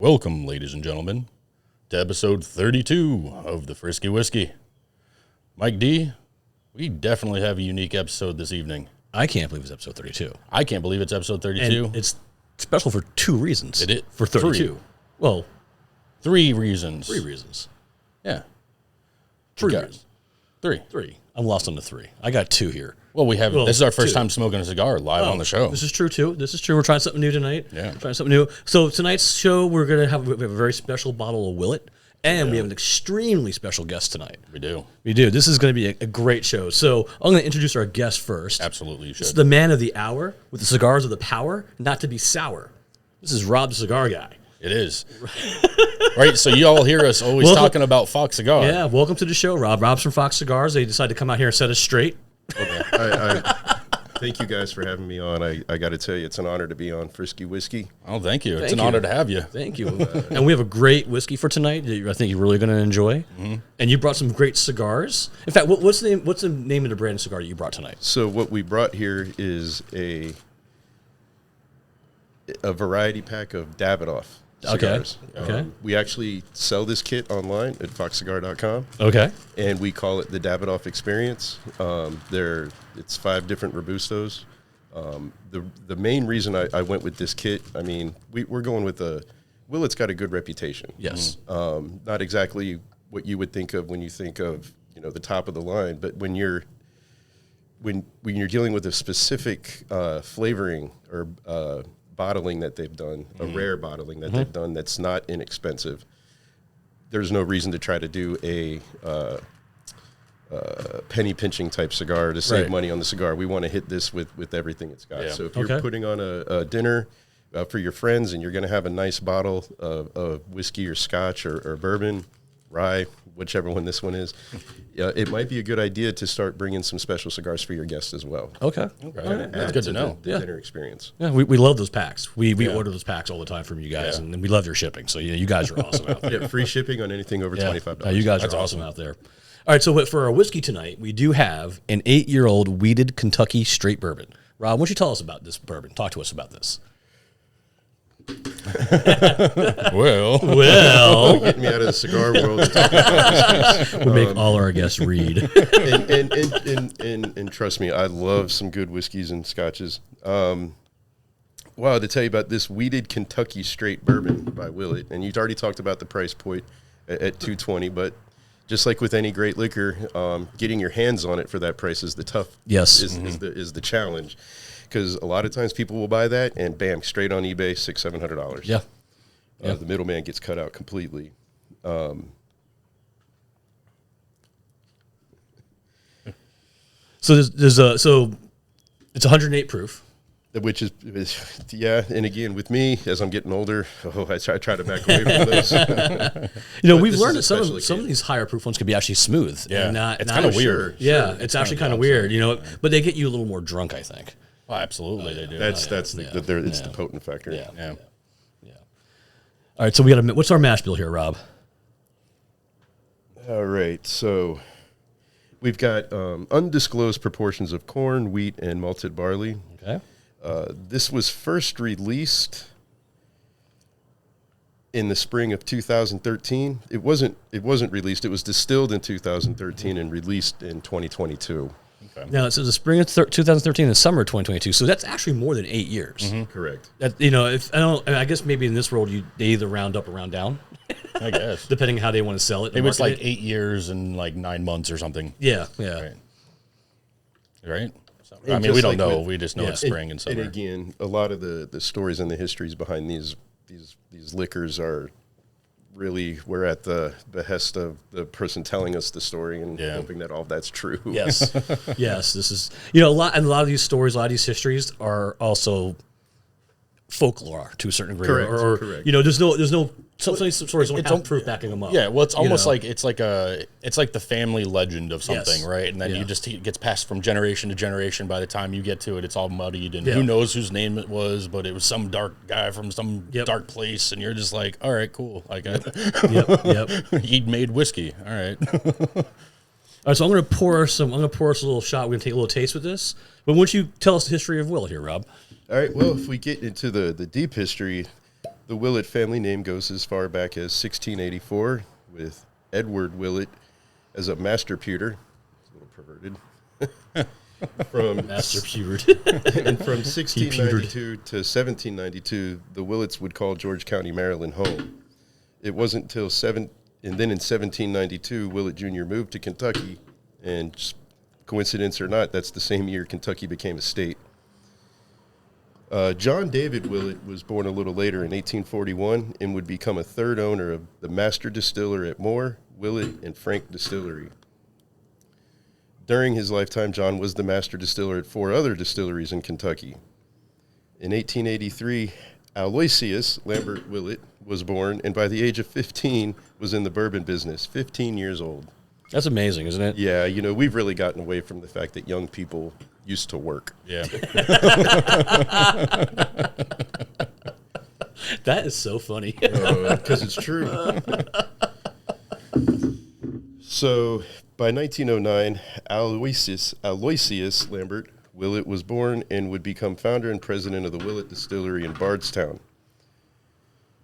Welcome, ladies and gentlemen, to episode 32 of the Friskey Whiskey. Mike D, we definitely have a unique episode this evening. I can't believe it's episode 32. I can't believe it's episode 32. And it's special for two reasons. It is. For 32. Three. Well, three reasons. three reasons. Yeah. Three reasons. Three. I'm lost on the three. I got two here. Well, this is our first two. time smoking a cigar live on the show. This is true, too. We're trying something new tonight. Yeah. We're trying something new. So tonight's show, we have a very special bottle of Willett, and we have an extremely special guest tonight. We do. This is going to be a great show. So I'm going to introduce our guest first. Absolutely, you should. This is the man of the hour with the cigars of the power, not to be sour. This is Rob the Cigar Guy. It is. Right, so you all hear us always talking about Fox Cigar. Yeah, welcome to the show, Rob. Rob's from Fox Cigars. They decided to come out here and set us straight. Okay. Thank you guys for having me on. I got to tell you, it's an honor to be on Friskey Whiskey. Oh, thank you. It's an honor to have you. Thank you. And we have a great whiskey for tonight that I think you're really going to enjoy. Mm-hmm. And you brought some great cigars. In fact, what's the name of the brand of cigar that you brought tonight? So what we brought here is a variety pack of Davidoff cigars. Okay. We actually sell this kit online at foxcigar.com. Okay. And we call it the Davidoff Experience. It's 5 different Robustos. The main reason I went with this kit, I mean, we're going with Willett's got a good reputation. Yes. Not exactly what you would think of when you think of, the top of the line, but when you're dealing with a specific flavoring or bottling that they've done, a rare bottling that they've done that's not inexpensive, there's no reason to try to do a penny pinching type cigar to save money on the cigar. We want to hit this with everything it's got. Yeah. So if you're putting on a dinner for your friends and you're going to have a nice bottle of whiskey or scotch or bourbon, rye, whichever one this one is, it might be a good idea to start bringing some special cigars for your guests as well. Okay. That's good to know. The dinner experience. Yeah, we love those packs. We order those packs all the time from you guys, and we love your shipping. So you guys are awesome out there. Yeah, free shipping on anything over $25. You guys are awesome out there. All right, so for our whiskey tonight, we do have an 8-year-old Wheated Kentucky Straight Bourbon. Rob, why don't you tell us about this bourbon? Talk to us about this. Well, get me out of the cigar world. To talk about we make all our guests read. and trust me, I love some good whiskeys and scotches. To tell you about this Wheated Kentucky Straight Bourbon by Willett, and you've already talked about the price point at $220, but just like with any great liquor, getting your hands on it for that price is the is the challenge. Because a lot of times people will buy that and bam, straight on eBay, $600-700. Yeah. The middleman gets cut out completely. So so it's 108 proof. Which is, and again, with me, as I'm getting older, I try to back away from those. We've learned that some of these higher proof ones can be actually smooth. Yeah, it's kind of weird. Yeah, it's actually kind of weird, but they get you a little more drunk, I think. Oh, absolutely, they do. It's the potent factor. Yeah. All right, so what's our mash bill here, Rob? All right, so we've got undisclosed proportions of corn, wheat, and malted barley. Okay. This was first released in the spring of 2013. It wasn't released. It was distilled in 2013 and released in 2022. Okay. Now, so the spring of 2013 and the summer of 2022. So that's actually more than 8 years. Mm-hmm. Correct. I guess maybe in this world they either round up or round down. I guess depending on how they want to sell it. Maybe it's like 8 years and like 9 months or something. Yeah. Right. I mean, we don't know. We just know it's spring and summer. And again, a lot of the stories and the histories behind these liquors are really, we're at the behest of the person telling us the story and hoping that all that's true. Yes. Yes. This is, a lot of these stories, a lot of these histories are also folklore to a certain degree, Correct, or correct. you know, there's no some stories don't have proof backing them up. Yeah, well, it's almost know? like it's like the family legend of something, Yes. right? And then Yeah. it gets passed from generation to generation. By the time you get to it, it's all muddied, and Yeah. who knows whose name it was, but it was some dark guy from some Yep. dark place, and you're just like, all right, cool. Like, Yep. he'd made whiskey. All right. All right, so I'm gonna pour us a little shot. We're gonna take a little taste with this. But why don't you tell us the history of Willett here, Rob? All right. Well, if we get into the deep history, the Willett family name goes as far back as 1684 with Edward Willet as a master pewter. It's a little perverted. From Master Pewtered. and from 1692 to 1792, the Willetts would call George County, Maryland, home. It wasn't until and then in 1792, Willett Jr. moved to Kentucky, and just coincidence or not, that's the same year Kentucky became a state. John David Willett was born a little later in 1841 and would become a third owner of the Master Distiller at Moore, Willett and Frenke Distillery. During his lifetime, John was the master distiller at 4 other distilleries in Kentucky. In 1883, Aloysius Lambert Willett was born, and by the age of 15 was in the bourbon business, 15 years old. That's amazing, isn't it? Yeah, you know, we've really gotten away from the fact that young people used to work. Yeah. That is so funny. Because it's true. So, by 1909, Aloysius Lambert Willett was born and would become founder and president of the Willett Distillery in Bardstown.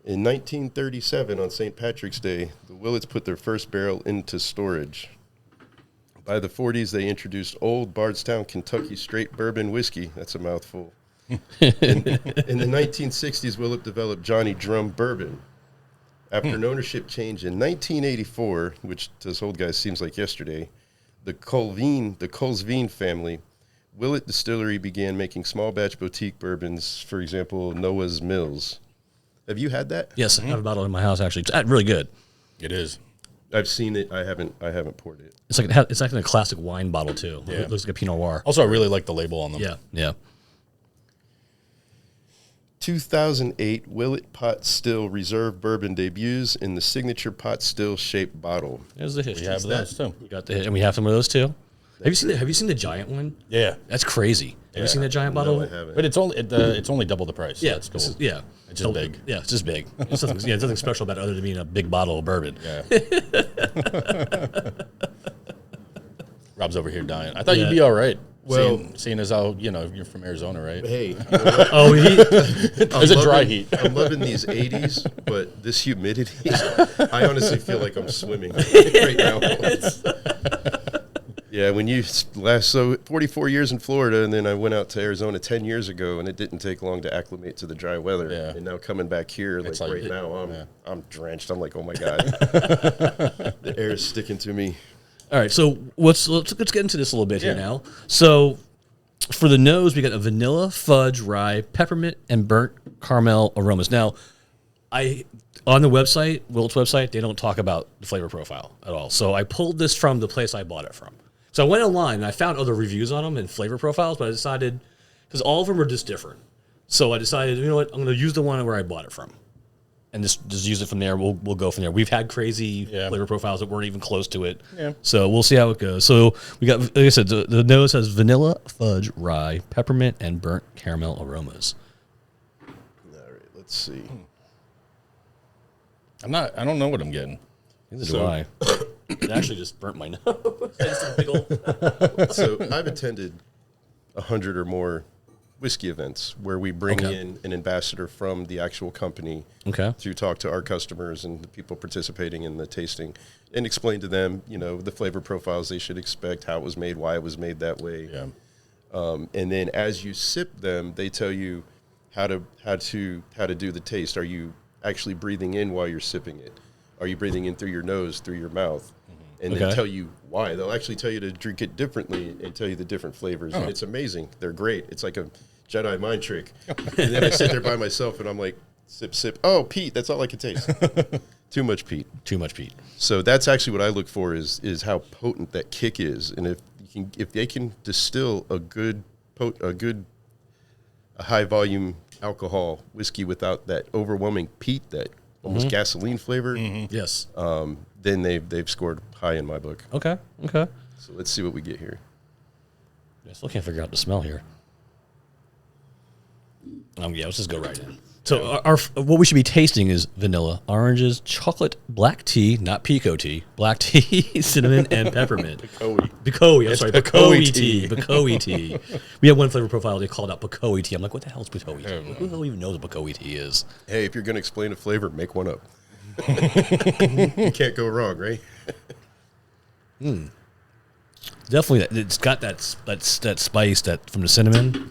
In 1937, on St. Patrick's Day, the Willetts put their first barrel into storage. By the 40s, they introduced Old Bardstown Kentucky Straight Bourbon whiskey. That's a mouthful. In the 1960s, Willett developed Johnny Drum Bourbon. After an ownership change in 1984, which to this old guy seems like yesterday, the Kulsveen family, Willett Distillery began making small batch boutique bourbons, for example, Noah's Mills. Have you had that? Yes, I have a bottle in my house actually. It's really good. It is. I've seen it. I haven't poured it. It's like a classic wine bottle too. Yeah. It looks like a Pinot Noir. Also, I really like the label on them. Yeah. 2008 Willett Pot Still Reserve Bourbon debuts in the signature pot still shaped bottle. There's the history. We have those too. We got and we have some of those too. Have you seen the giant one? Yeah. That's crazy. Have you seen that giant bottle? No, I haven't. But it's only double the price. So Yeah, it's cool. It's just big. Yeah, it's just big. It's nothing special about it other than being a big bottle of bourbon. Yeah. Rob's over here dying. I thought Yeah. you'd be all right. Well- seeing as how you're from Arizona, right? Hey, you know what? Oh, Is it dry loving- heat? I'm loving these 80s, but this humidity, I honestly feel like I'm swimming right now. Yeah, when you so 44 years in Florida, and then I went out to Arizona 10 years ago, and it didn't take long to acclimate to the dry weather. Yeah. And now coming back here, It's like like- right now, yeah. I'm drenched. I'm like, oh my god, the air is sticking to me. all right. So let's get into this a little bit here Yeah. now. So for the nose, we got a vanilla, fudge, rye, peppermint, and burnt caramel aromas. Now, on the website, Willett's website, they don't talk about the flavor profile at all. So I pulled this from the place I bought it from. So I went online and I found other reviews on them and flavor profiles, but I decided, because all of them are just different. So I decided, you know what, I'm going to use the one where I bought it from. And just use it from there. We'll go from there. We've had crazy flavor profiles that weren't even close to it. Yeah. So we'll see how it goes. So we got, like I said, the nose has vanilla, fudge, rye, peppermint, and burnt caramel aromas. All right, let's see. I don't know what I'm getting. Neither do So- I. It actually just burnt my nose. It's a big old- So I've attended 100 or more whiskey events where we bring Okay. in an ambassador from the actual company Okay. to talk to our customers and the people participating in the tasting and explain to them, the flavor profiles they should expect, how it was made, why it was made that way. Yeah. And then as you sip them, they tell you how to do the taste. Are you actually breathing in while you're sipping it? Are you breathing in through your nose, through your mouth? And then Okay. tell you why. They'll actually tell you to drink it differently and tell you the different flavors. And it's amazing. They're great. It's like a Jedi mind trick. And then I sit there by myself and I'm like, sip, sip. Oh, peat. That's all I can taste. Too much peat. Too much peat. So that's actually what I look for is how potent that kick is. And if they can distill a high volume alcohol whiskey without that overwhelming peat, that almost gasoline flavor, Yes. then they've scored high in my book. Okay. Okay. So let's see what we get here. I still can't figure out the smell here. Yeah, let's just go right in. So our what we should be tasting is vanilla, oranges, chocolate, black tea, not pico tea, black tea, cinnamon, and peppermint. Bacoa. I'm sorry, Bacoa tea. Bacoa tea. We have one flavor profile. They called out Bacoa tea. I'm like, what the hell is Bacoa tea? Who the hell even knows what Bacoa tea is? Hey, if you're going to explain a flavor, make one up. You can't go wrong, right? Definitely, it's got that spice that from the cinnamon.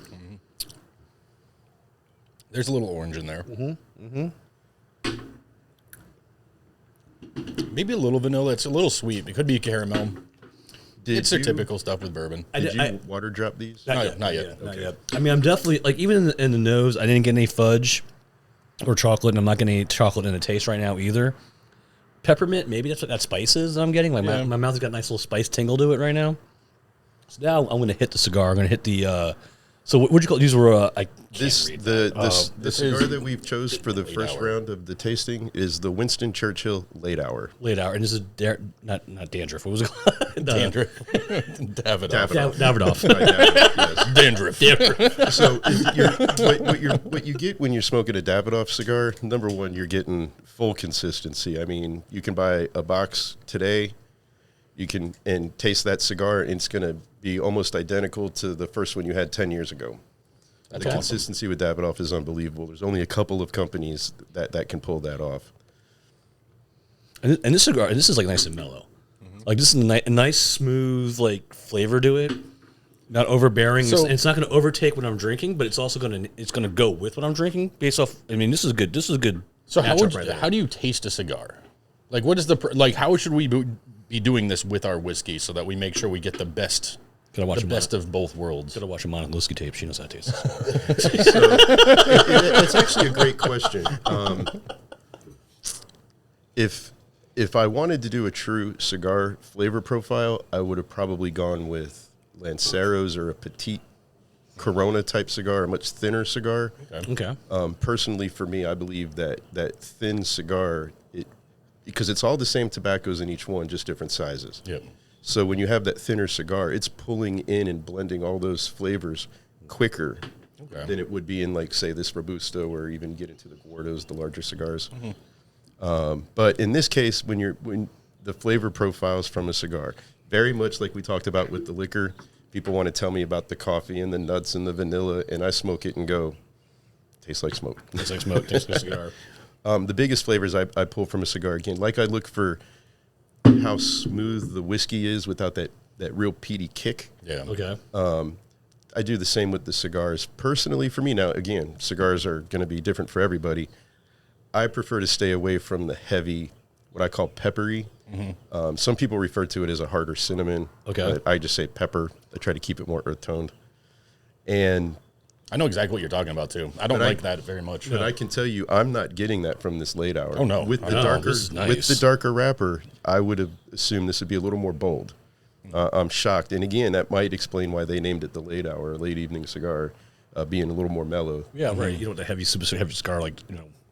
There's a little orange in there. Maybe a little vanilla. It's a little sweet. It could be caramel. It's the typical stuff with bourbon. Did you water drop these? Not yet. Not yet. I mean, I'm definitely, like, even in the nose, I didn't get any fudge or chocolate, and I'm not getting any chocolate in the taste right now either. Peppermint, maybe that's what that spice is I'm getting. Like, my mouth has got a nice little spice tingle to it right now. So now I'm going to hit the cigar. I'm going to hit the... So what'd you call it? These were the cigar that we've chose for the first round of the tasting is the Winston Churchill Late Hour. Late Hour, and this is not dandruff. What was it called? Dandruff. Davidoff. Dandruff. So what you get when you're smoking a Davidoff cigar, number one, you're getting full consistency. I mean, you can buy a box today. You can and taste that cigar, and it's going to be almost identical to the first one you had 10 years ago. The consistency with Davidoff is unbelievable. There's only a couple of companies that can pull that off. And this cigar, this is like nice and mellow. Like this is a nice, smooth like flavor to it. Not overbearing. So, it's not going to overtake what I'm drinking, but it's also going to go with what I'm drinking. Based off, I mean, this is good. This is a good. So how do you taste a cigar? Like, what is how should we be doing this with our whiskey so that we make sure we get the best of both worlds? Gotta watch a Monica whiskey tape. She knows how it tastes. That's actually a great question. If I wanted to do a true cigar flavor profile, I would have probably gone with Lanceros or a Petite Corona type cigar, a much thinner cigar. Okay. Personally, for me, I believe that thin cigar, because it's all the same tobaccos in each one, just different sizes. Yep. So when you have that thinner cigar, it's pulling in and blending all those flavors quicker than it would be in, like, say, this Robusto or even get into the Gordos, the larger cigars. But in this case, when the flavor profiles from a cigar, very much like we talked about with the liquor, people want to tell me about the coffee and the nuts and the vanilla, and I smoke it and go, tastes like smoke. Tastes like smoke. Tastes like cigar. The biggest flavors I pull from a cigar, again, like I look for how smooth the whiskey is without that real peaty kick. Yeah. Okay. I do the same with the cigars. Personally, for me now, again, cigars are going to be different for everybody. I prefer to stay away from the heavy, what I call peppery. Some people refer to it as a harder cinnamon. Okay. But I just say pepper. I try to keep it more earth-toned. And I know exactly what you're talking about, too. I don't like that very much. But I can tell you, I'm not getting that from this Late Hour. Oh, no. With the darker wrapper, I would have assumed this would be a little more bold. I'm shocked. And again, that might explain why they named it the Late Hour, late evening cigar, being a little more mellow. Yeah, right. You don't want the heavy cigar, like,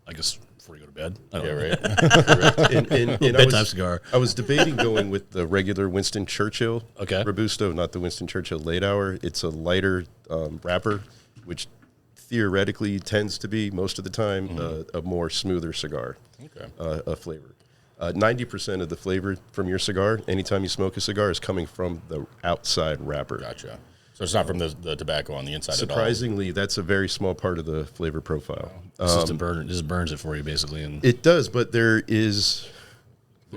I guess before you go to bed. Right. and bedtime cigar. I was debating going with the regular Winston Churchill Robusto, not the Winston Churchill Late Hour. It's a lighter wrapper, which theoretically tends to be, most of the time, a more smoother cigar, a flavor. 90% of the flavor from your cigar, anytime you smoke a cigar, is coming from the outside wrapper. Gotcha. So it's not from the tobacco on the inside at all? Surprisingly, that's a very small part of the flavor profile. This burns it for you, basically. And it does, but there's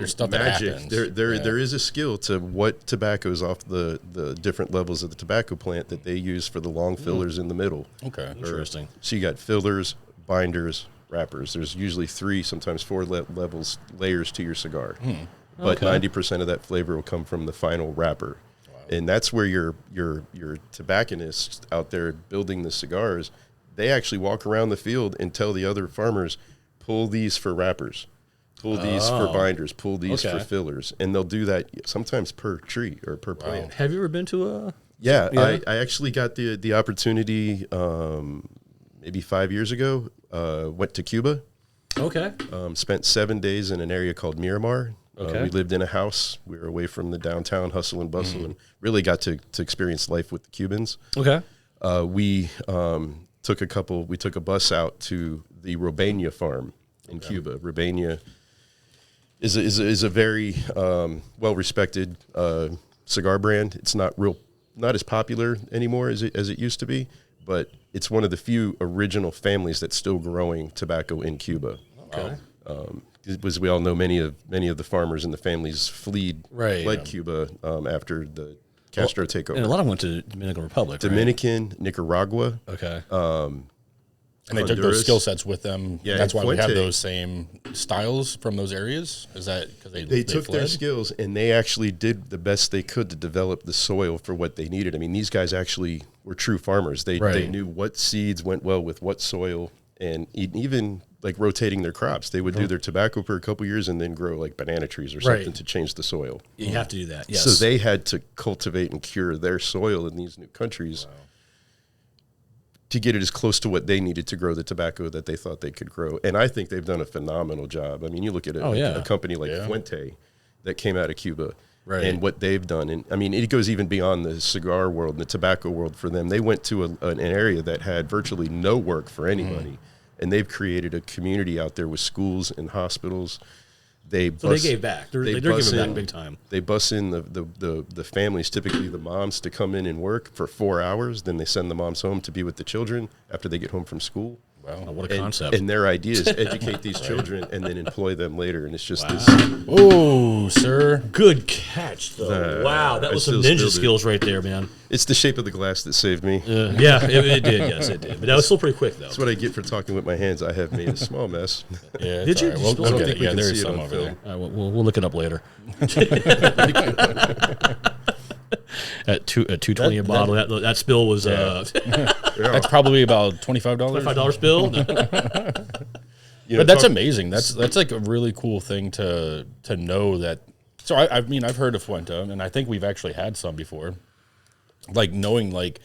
stuff magic. that happens. There is a skill to what tobaccos off the different levels of the tobacco plant that they use for the long fillers in the middle. Okay. Interesting. So you got fillers, binders, wrappers. There's usually 3, sometimes 4 layers to your cigar. But 90% of that flavor will come from the final wrapper. And that's where your tobacconists out there building the cigars, they actually walk around the field and tell the other farmers, pull these for wrappers, pull these for binders, pull these for fillers. And they'll do that sometimes per tree or per plant. Have you ever been to a... Yeah, I actually got the opportunity maybe 5 years ago. Went to Cuba. Okay. Spent 7 days in an area called Miramar. Okay. We lived in a house. We were away from the downtown hustle and bustle, and really got to experience life with the Cubans. Okay. We took a bus out to the Robena farm in Cuba. Robena is a very well-respected cigar brand. It's not as popular anymore as it used to be, but it's one of the few original families that's still growing tobacco in Cuba. Okay. As we all know, many of the farmers and the families fled Cuba after the Castro takeover. And a lot of them went to Dominican Republic. Dominican, right? Nicaragua. Okay. And they took those skill sets with them. Yeah, that's why we have Fuente. those same styles from those areas. Is that because They took fled? their skills and they actually did the best they could to develop the soil for what they needed. I mean, these guys actually were true farmers. They knew what seeds went well with what soil, and even like rotating their crops. They would do their tobacco for a couple years and then grow like banana trees or something to change the soil. You have to do that. Yes. So they had to cultivate and cure their soil in these new countries to get it as close to what they needed to grow the tobacco that they thought they could grow. And I think they've done a phenomenal job. I mean, you look at a company like Fuente that came out of Cuba and what they've done. And I mean, it goes even beyond the cigar world and the tobacco world for them. They went to an area that had virtually no work for anybody. And they've created a community out there with schools and hospitals. They gave back. They're giving back big time. They bus in the families, typically the moms, to come in and work for 4 hours. Then they send the moms home to be with the children after they get home from school. Wow, what a concept. And their idea is educate these children and then employ them later. And it's just this. Oh, sir. Good catch, though. Wow, that was some ninja skills right there, man. It's the shape of the glass that saved me. Yeah, it did. Yes, it did. But that was still pretty quick, though. That's what I get for talking with my hands. I have made a small mess. Yeah, did you? Right. We'll I don't think we can there's see it some on over film. there. All right, we'll look it up later. At 220 a bottle, that spill was That's probably about $25. $5 spill. But that's amazing. That's like a really cool thing to know that. So I mean, I've heard of Fuente, and I think we've actually had some before. Like knowing like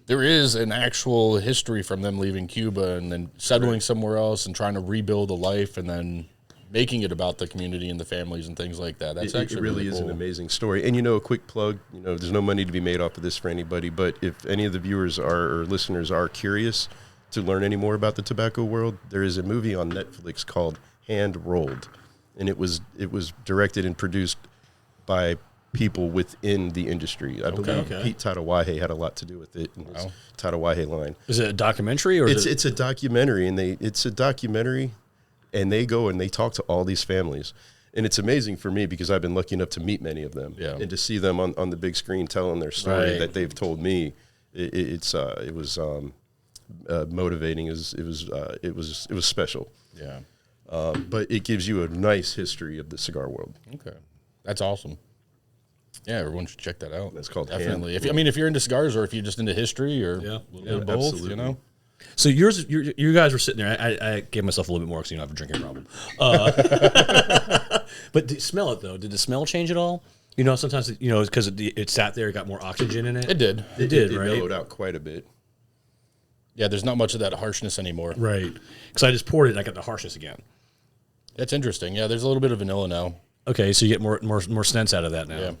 there is an actual history from them leaving Cuba and then settling somewhere else and trying to rebuild a life and then making it about the community and the families and things like that. That's actually it really is cool. an amazing story. And a quick plug. There's no money to be made off of this for anybody. But if any of the viewers or listeners are curious to learn any more about the tobacco world, there is a movie on Netflix called Hand Rolled, and it was directed and produced by people within the industry. I believe Pete Tatawahe had a lot to do with it in his Tatawahe line. Is it a documentary or it's a documentary, and they go and they talk to all these families. And it's amazing for me because I've been lucky enough to meet many of them and to see them on the big screen telling their story that they've told me. It was motivating. It was special. Yeah. But it gives you a nice history of the cigar world. Okay. That's awesome. Yeah, everyone should check that out. That's called definitely. If you're into cigars or if you're just into history or a little bit of both, absolutely. So you guys were sitting there. I gave myself a little bit more because I have a drinking problem. But did you smell it though? Did the smell change at all? Sometimes because it sat there, it got more oxygen in it. It did. It did, It right? mellowed out quite a bit. Yeah, there's not much of that harshness anymore. Right. Because I just poured it and I got the harshness again. That's interesting. Yeah, there's a little bit of vanilla now. Okay, so you get more scents out of that now. Yeah.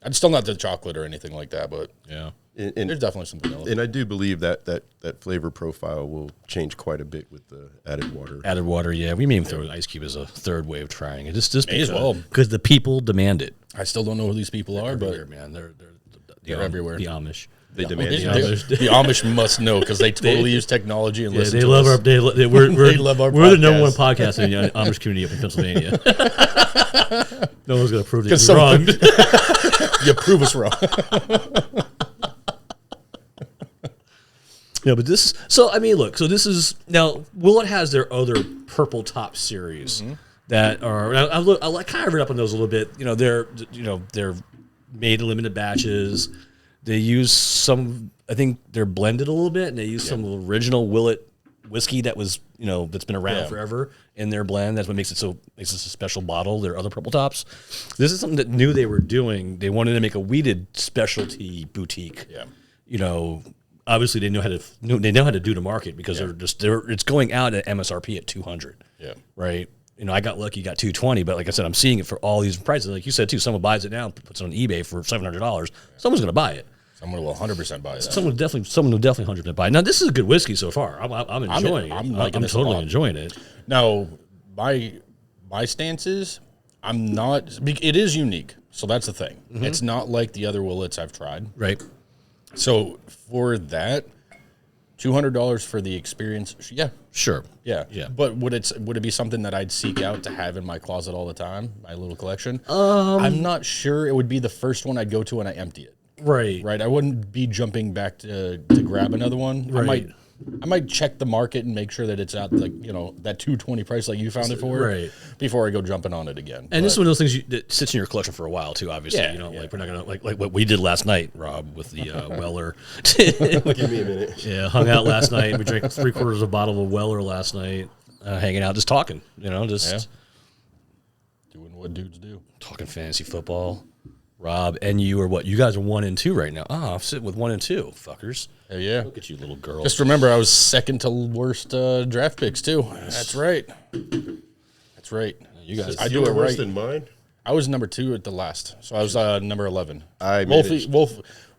It's still not the chocolate or anything like that, but Yeah. And there's definitely some vanilla. I do believe that flavor profile will change quite a bit with the added water. Added water, yeah. We may even throw an ice cube as a third way of trying it. Just May as well. because the people demand it. I still don't know who these people are, but Everywhere, man, they're everywhere. The Amish. They demand the the Amish. The Amish must know because they totally use technology and listen They to love us. we're love our we're the number one podcast. podcast in the Amish community up in Pennsylvania. No one's going to prove that Because you're wrong. You prove us wrong. Yeah, but this. So I mean, look. So this is now. Willett has their other purple top series that are. I kind of read up on those a little bit. They're made in limited batches. They use some. I think they're blended a little bit, and they use some original Willett whiskey that was that's been around forever in their blend. That's what makes this a special bottle. Their other purple tops. This is something that new they were doing. They wanted to make a wheated specialty boutique. Yeah. obviously they know how to do the market because it's going out at MSRP at 200. Yeah. Right. I got lucky, got 220, but like I said, I'm seeing it for all these prices. Like you said too, someone buys it now, puts it on eBay for $700. Someone's going to buy it. Someone will 100% buy that. Someone will definitely 100% buy it. Now this is a good whiskey so far. I'm enjoying it. I'm totally enjoying it. Now, my stance is I'm not. It is unique, so that's the thing. Mm-hmm. It's not like the other Willets I've tried. Right. So for that, $200 for the experience. Yeah. Sure. Yeah. Yeah. But would it be something that I'd seek out to have in my closet all the time, my little collection? I'm not sure. It would be the first one I'd go to when I empty it. Right. Right. I wouldn't be jumping back to grab another one. Right. I might check the market and make sure that it's at that $220 price like you found it for, right, before I go jumping on it again. And this is one of those things that sits in your collection for a while too. Obviously, like we're not gonna like what we did last night, Rob, with the Weller. Give me a minute. Yeah, hung out last night. We drank 3/4 of a bottle of Weller last night, hanging out, just talking. Doing what dudes do, talking fantasy football. Rob and you are what? You guys are 1 and 2 right now. I'm sitting with 1 and 2, fuckers. Hell yeah. Look at you, little girl. Just remember, I was second to worst draft picks too. That's right. That's right. You guys, I do it worse than mine. I was number 2 at the last, so I was number 11.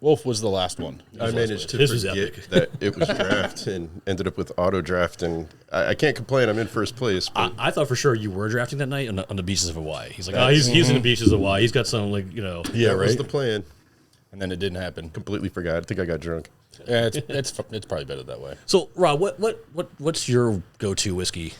Wolf was the last one. I managed to forget that it was draft and ended up with auto draft, and I can't complain. I'm in first place. I thought for sure you were drafting that night on the beaches of Hawaii. He's like, he's in the beaches of Hawaii. He's got some Yeah, that was the plan. And then it didn't happen. Completely forgot. I think I got drunk. Yeah, it's probably better that way. So, Rob, what's your go-to whiskey?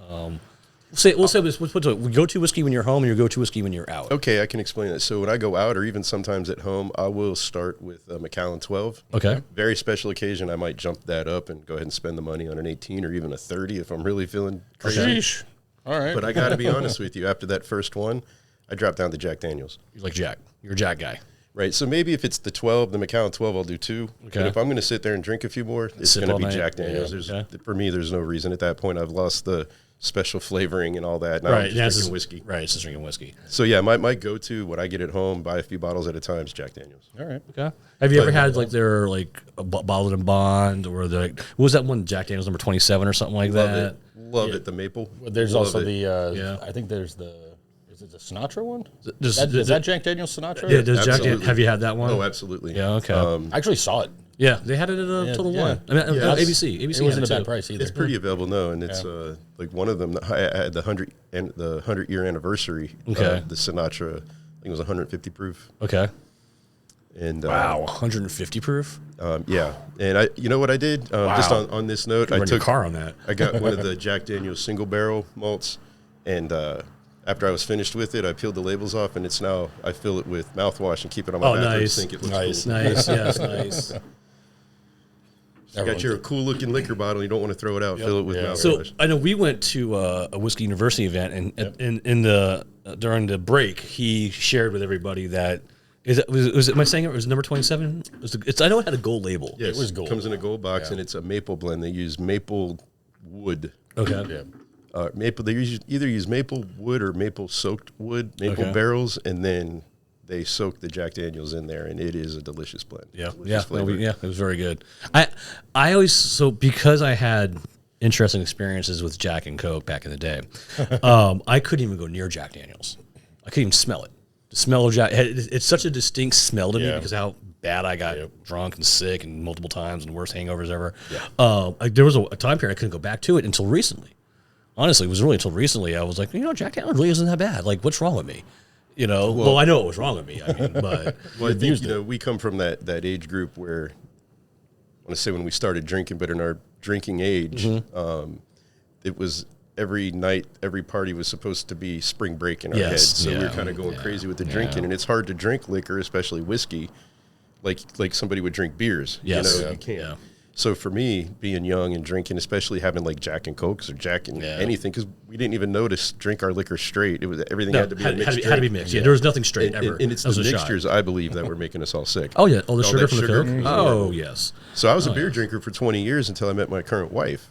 We'll say this. We go-to whiskey when you're home, and your go-to whiskey when you're out. Okay, I can explain that. So when I go out, or even sometimes at home, I will start with Macallan 12. Okay. Very special occasion, I might jump that up and go ahead and spend the money on an 18 or even a 30 if I'm really feeling crazy. Sheesh. All right. But I got to be honest with you. After that first one, I dropped down to Jack Daniels. You're like Jack. You're a Jack guy. Right. So maybe if it's the 12, the Macallan 12, I'll do 2. Okay. But if I'm going to sit there and drink a few more, it's going to be Jack Daniels. Yeah. For me, there's no reason at that point. I've lost the special flavoring and all that. Now right. I'm just drinking whiskey. Right. It's just drinking whiskey. So yeah, my go-to, what I get at home, buy a few bottles at a time, is Jack Daniels. All right. Okay. Have you ever had their a bottled and bond, or what was that one, Jack Daniels number 27 or something like that? Love it. The maple. There's also I think there's is it the Sinatra one? Is that Jack Daniels Sinatra? Yeah, does Jack Daniels, have you had that one? Oh, absolutely. Yeah, okay. I actually saw it. Yeah, they had it at Total One. I mean, ABC. It wasn't a bad price either. It's pretty available now, and it's like one of them. I had the 100-year anniversary. Okay. The Sinatra, I think it was 150 proof. Okay. And wow, 150 proof. Yeah, and you know what I did? Just on this note, I took your car on that. I got one of the Jack Daniel's single barrel malts, and after I was finished with it, I peeled the labels off, and I fill it with mouthwash and keep it on my bathroom sink. It looks cool. Nice, yes, nice. You got your cool looking liquor bottle. You don't want to throw it out. Fill it with mouthwash. So I know we went to a Whiskey University event, and during the break, he shared with everybody that am I saying it was number 27? I know it had a gold label. Yes, it was gold. It comes in a gold box, and it's a maple blend. They use maple wood. Okay. Yeah. Maple. They either use maple wood or maple soaked wood, maple barrels, and then they soak the Jack Daniels in there, and it is a delicious blend. Yeah, It was very good. I always because I had interesting experiences with Jack and Coke back in the day. I couldn't even go near Jack Daniels. I couldn't even smell it. The smell of Jack, it's such a distinct smell to me because of how bad I got drunk and sick and multiple times and worst hangovers ever. Yeah. There was a time period I couldn't go back to it until recently. Honestly, it was really until recently I was like, Jack Daniels really isn't that bad. Like, what's wrong with me? Well, I know what was wrong with me. I mean, but I think we come from that age group where I want to say when we started drinking, but in our drinking age, it was every night, every party was supposed to be spring break in our heads. So we were kind of going crazy with the drinking, and it's hard to drink liquor, especially whiskey, like somebody would drink beers. Yes. You can't. Yeah. So for me, being young and drinking, especially having like Jack and Cokes or Jack and anything, because we didn't even drink our liquor straight. It was everything had to be mixed. Had to be mixed. Yeah, there was nothing straight ever. And it's the mixtures, I believe, that were making us all sick. Oh yeah, all the sugar from the Coke. Oh yes. So I was a beer drinker for 20 years until I met my current wife,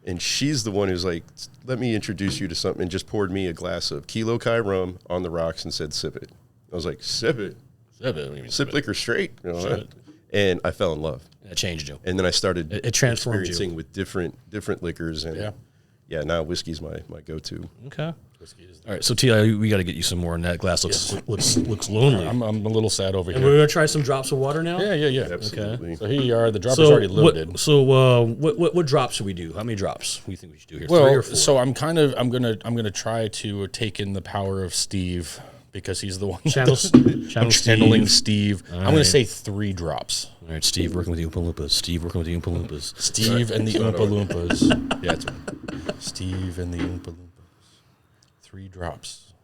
and she's the one who's like, "Let me introduce you to something," and just poured me a glass of Kilo Kai rum on the rocks and said, "Sip it." I was like, "Sip it? Sip it? Sip liquor straight?" and I fell in love. It changed you. And then I started It transformed experiencing you. with different liquors, and now whiskey's my go-to. Okay. All right, so T.I., we got to get you some more, and that glass looks lonely. I'm a little sad over And here. we're going to try some drops of water now? Yeah. Absolutely. So here you are. The drop is already loaded. What drops should we do? How many drops do you think we should do here? 3 Well, or 4? so I'm gonna try to take in the power of Steve because he's the one channeling Steve. I'm gonna say 3 drops. All right, Steve working with the Oompa Loompas. Steve And the Oompa Loompas. Yeah, it's Steve and the Oompa Loompas. 3 drops.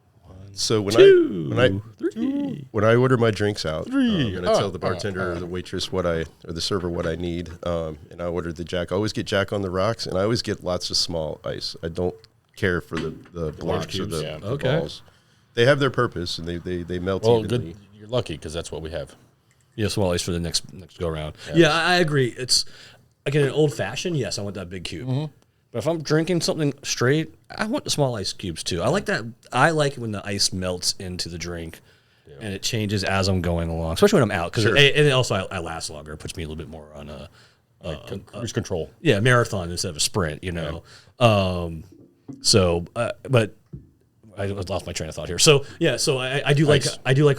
So when I order my drinks out, and I tell the bartender or the waitress or the server what I need, and I ordered the Jack. I always get Jack on the rocks, and I always get lots of small ice. I don't care for the blocks or the balls. They have their purpose, and they melt evenly. Good. You're lucky because that's what we have. Yeah, small ice for the next go around. Yeah, I agree. It's again an old fashioned. Yes, I want that big cube. Mm-hmm. But if I'm drinking something straight, I want the small ice cubes too. I like that. I like it when the ice melts into the drink, and it changes as I'm going along, especially when I'm out. Because and also I last longer. It puts me a little bit more on Cruise control. Yeah, marathon instead of a sprint. You know. Yeah. But I lost my train of thought here. So yeah, so I do like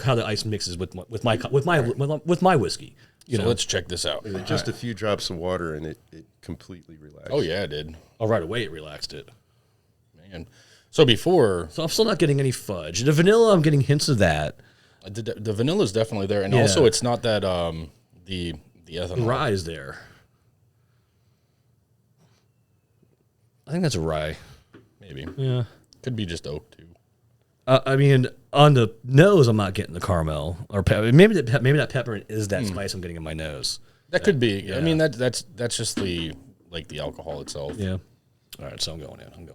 how the ice mixes with my whiskey. So let's check this out. Just a few drops of water, and it completely relaxed. Oh yeah, it did. Oh, right away it relaxed it. Man. So before, I'm still not getting any fudge. The vanilla, I'm getting hints of that. The vanilla is definitely there, and also it's not that the ethanol. Rye is there. I think that's a rye. Maybe. Yeah. Could be just oak too. I mean, on the nose, I'm not getting the caramel or maybe that peppermint is that spice I'm getting in my nose. That could be. Yeah. I mean, that's just the alcohol itself. Yeah. All right, so I'm going in.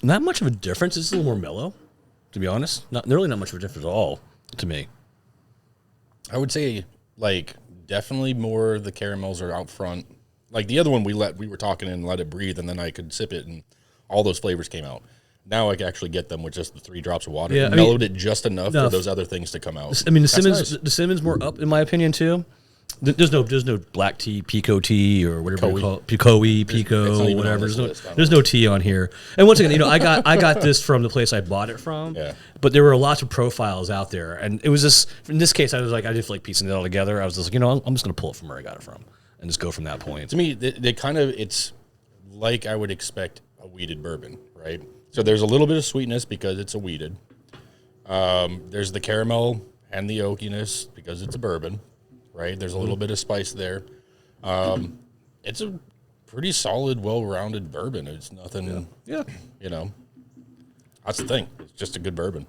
Not much of a difference. It's a little more mellow, to be honest. Really not much of a difference at all to me. I would say definitely more the caramels are out front. Like the other one we were talking and let it breathe, and then I could sip it and all those flavors came out. Now I can actually get them with just the 3 drops of water. Yeah, mellowed it just enough for those other things to come out. I mean, the Simmons more up in my opinion too. There's no black tea, Pico tea, or whatever you call it, Pico, whatever. There's no tea on here. And once again, I got this from the place I bought it from. Yeah. But there were lots of profiles out there, and it was just in this case, I didn't feel like piecing it all together. I was just like, I'm just gonna pull it from where I got it from and just go from that point. To me, it's like I would expect a wheated bourbon, right? So there's a little bit of sweetness because it's a wheated. There's the caramel and the oakiness because it's a bourbon. Right, there's a little bit of spice there. It's a pretty solid, well-rounded bourbon. It's nothing. Yeah. That's the thing. It's just a good bourbon.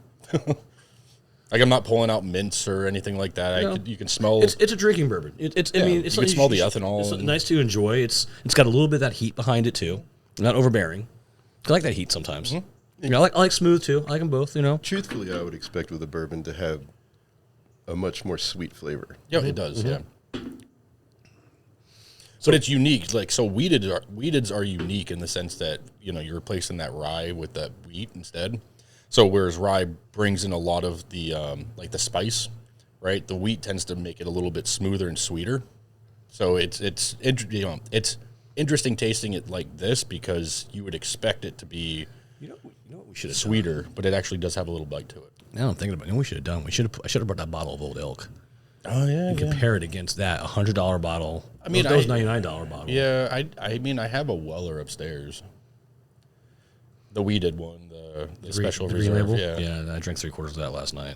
I'm not pulling out mints or anything like that. You can smell. It's a drinking bourbon. You can smell the ethanol. It's nice to enjoy. It's got a little bit of that heat behind it too. Not overbearing. I like that heat sometimes. Mm-hmm. I like smooth too. I like them both. Truthfully, I would expect with a bourbon to have a much more sweet flavor. Yeah, it does. Mm-hmm. Yeah. But it's unique. Wheateds are unique in the sense that you're replacing that rye with that wheat instead. So whereas rye brings in a lot of the the spice, right? The wheat tends to make it a little bit smoother and sweeter. So it's interesting tasting it like this because you would expect it to be what we should have sweeter, but it actually does have a little bite to it. Now I'm thinking about it. We should have done. I should have brought that bottle of Old Elk. Oh yeah. And compare it against that $100 bottle. I mean, those $99 bottle. Yeah, I mean, I have a Weller upstairs. The wheated one, the special reserve. Yeah, I drank 3/4 of that last night.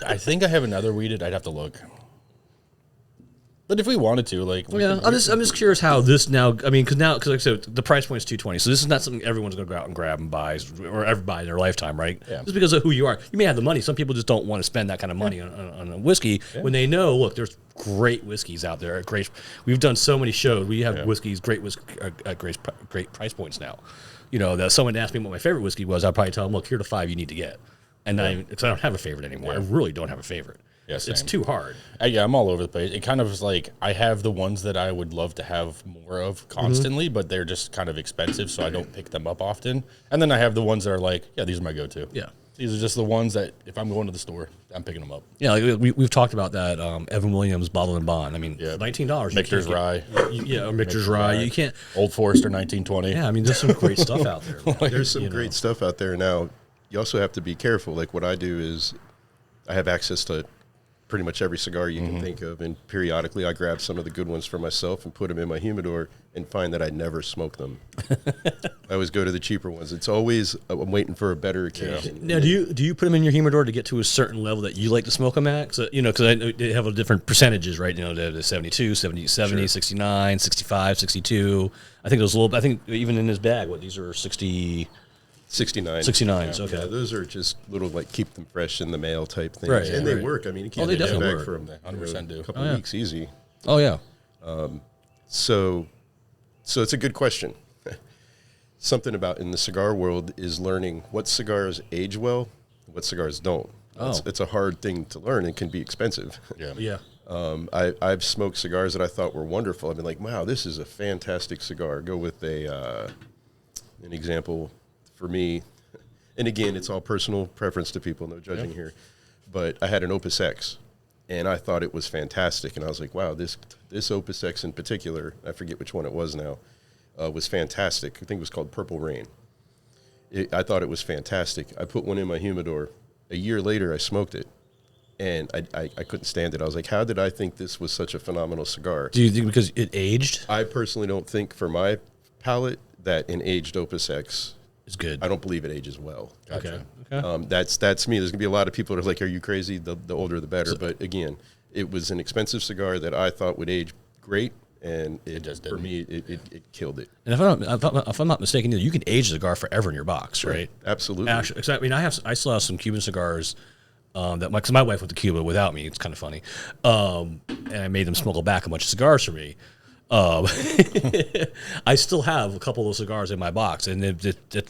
I think I have another wheated. I'd have to look. But if we wanted to, I'm just curious how this now. I mean, because like I said, the price point is $220, so this is not something everyone's going to go out and grab and buy, or ever buy in their lifetime, right? Yeah. Just because of who you are, you may have the money. Some people just don't want to spend that kind of money on a whiskey when they know, look, there's great whiskeys out there. We've done so many shows. We have whiskeys, great whiskey at great price points now. That someone asked me what my favorite whiskey was, I'd probably tell them, look, here are the 5 you need to get. And because I don't have a favorite anymore. I really don't have a favorite. Yeah, It's same. too hard. Yeah, I'm all over the place. It kind of is like I have the ones that I would love to have more of constantly, but they're just kind of expensive, so I don't pick them up often. And then I have the ones that are like, yeah, these are my go-to. Yeah. These are just the ones that if I'm going to the store, I'm picking them up. Yeah, like we've talked about that Evan Williams Bottle and Bond. I mean, Yeah. $19. Michter's Rye. Yeah, or Michter's Rye. You can't. Old Forester 1920. Yeah, I mean, there's some great stuff out there. There's some great stuff out there now. You also have to be careful. Like what I do is I have access to pretty much every cigar you can think of, and periodically I grab some of the good ones for myself and put them in my humidor and find that I never smoke them. I always go to the cheaper ones. It's always I'm waiting for a better occasion. Now, do you put them in your humidor to get to a certain level that you like to smoke them at? Cause, because I know they have different percentages, right? The 72, 70, 69, 65, 62. I think those little. I think even in this bag, these are 60. 69. 69s, okay. Yeah, those are just little like keep them fresh in the mail type things. Right, and yeah, they work. I mean, you can't they get them definitely back work. from They 100% do. a couple weeks easy. Oh yeah. So it's a good question. Something about in the cigar world is learning what cigars age well, what cigars don't. It's a hard thing to learn and can be expensive. Yeah. Yeah. I've smoked cigars that I thought were wonderful. I've been like, wow, this is a fantastic cigar. Go with an example for me. And again, it's all personal preference to people, no judging here. But I had an Opus X, and I thought it was fantastic. And I was like, wow, this Opus X in particular, I forget which one it was now, was fantastic. I think it was called Purple Rain. I thought it was fantastic. I put one in my humidor. A year later, I smoked it, and I couldn't stand it. I was like, how did I think this was such a phenomenal cigar? Do you think because it aged? I personally don't think for my palate that an aged Opus X, It's good. I don't believe it ages well. Gotcha. Okay. That's me. There's going to be a lot of people that are like, are you crazy? The older, the better. But again, it was an expensive cigar that I thought would age great, and it just for didn't. me, it killed it. And if I'm not mistaken, you can age a cigar forever in your box, right? Absolutely. Actually, 'cause I mean, I still have some Cuban cigars because my wife went to Cuba without me. It's kind of funny, and I made them smuggle back a bunch of cigars for me. I still have a couple of those cigars in my box, and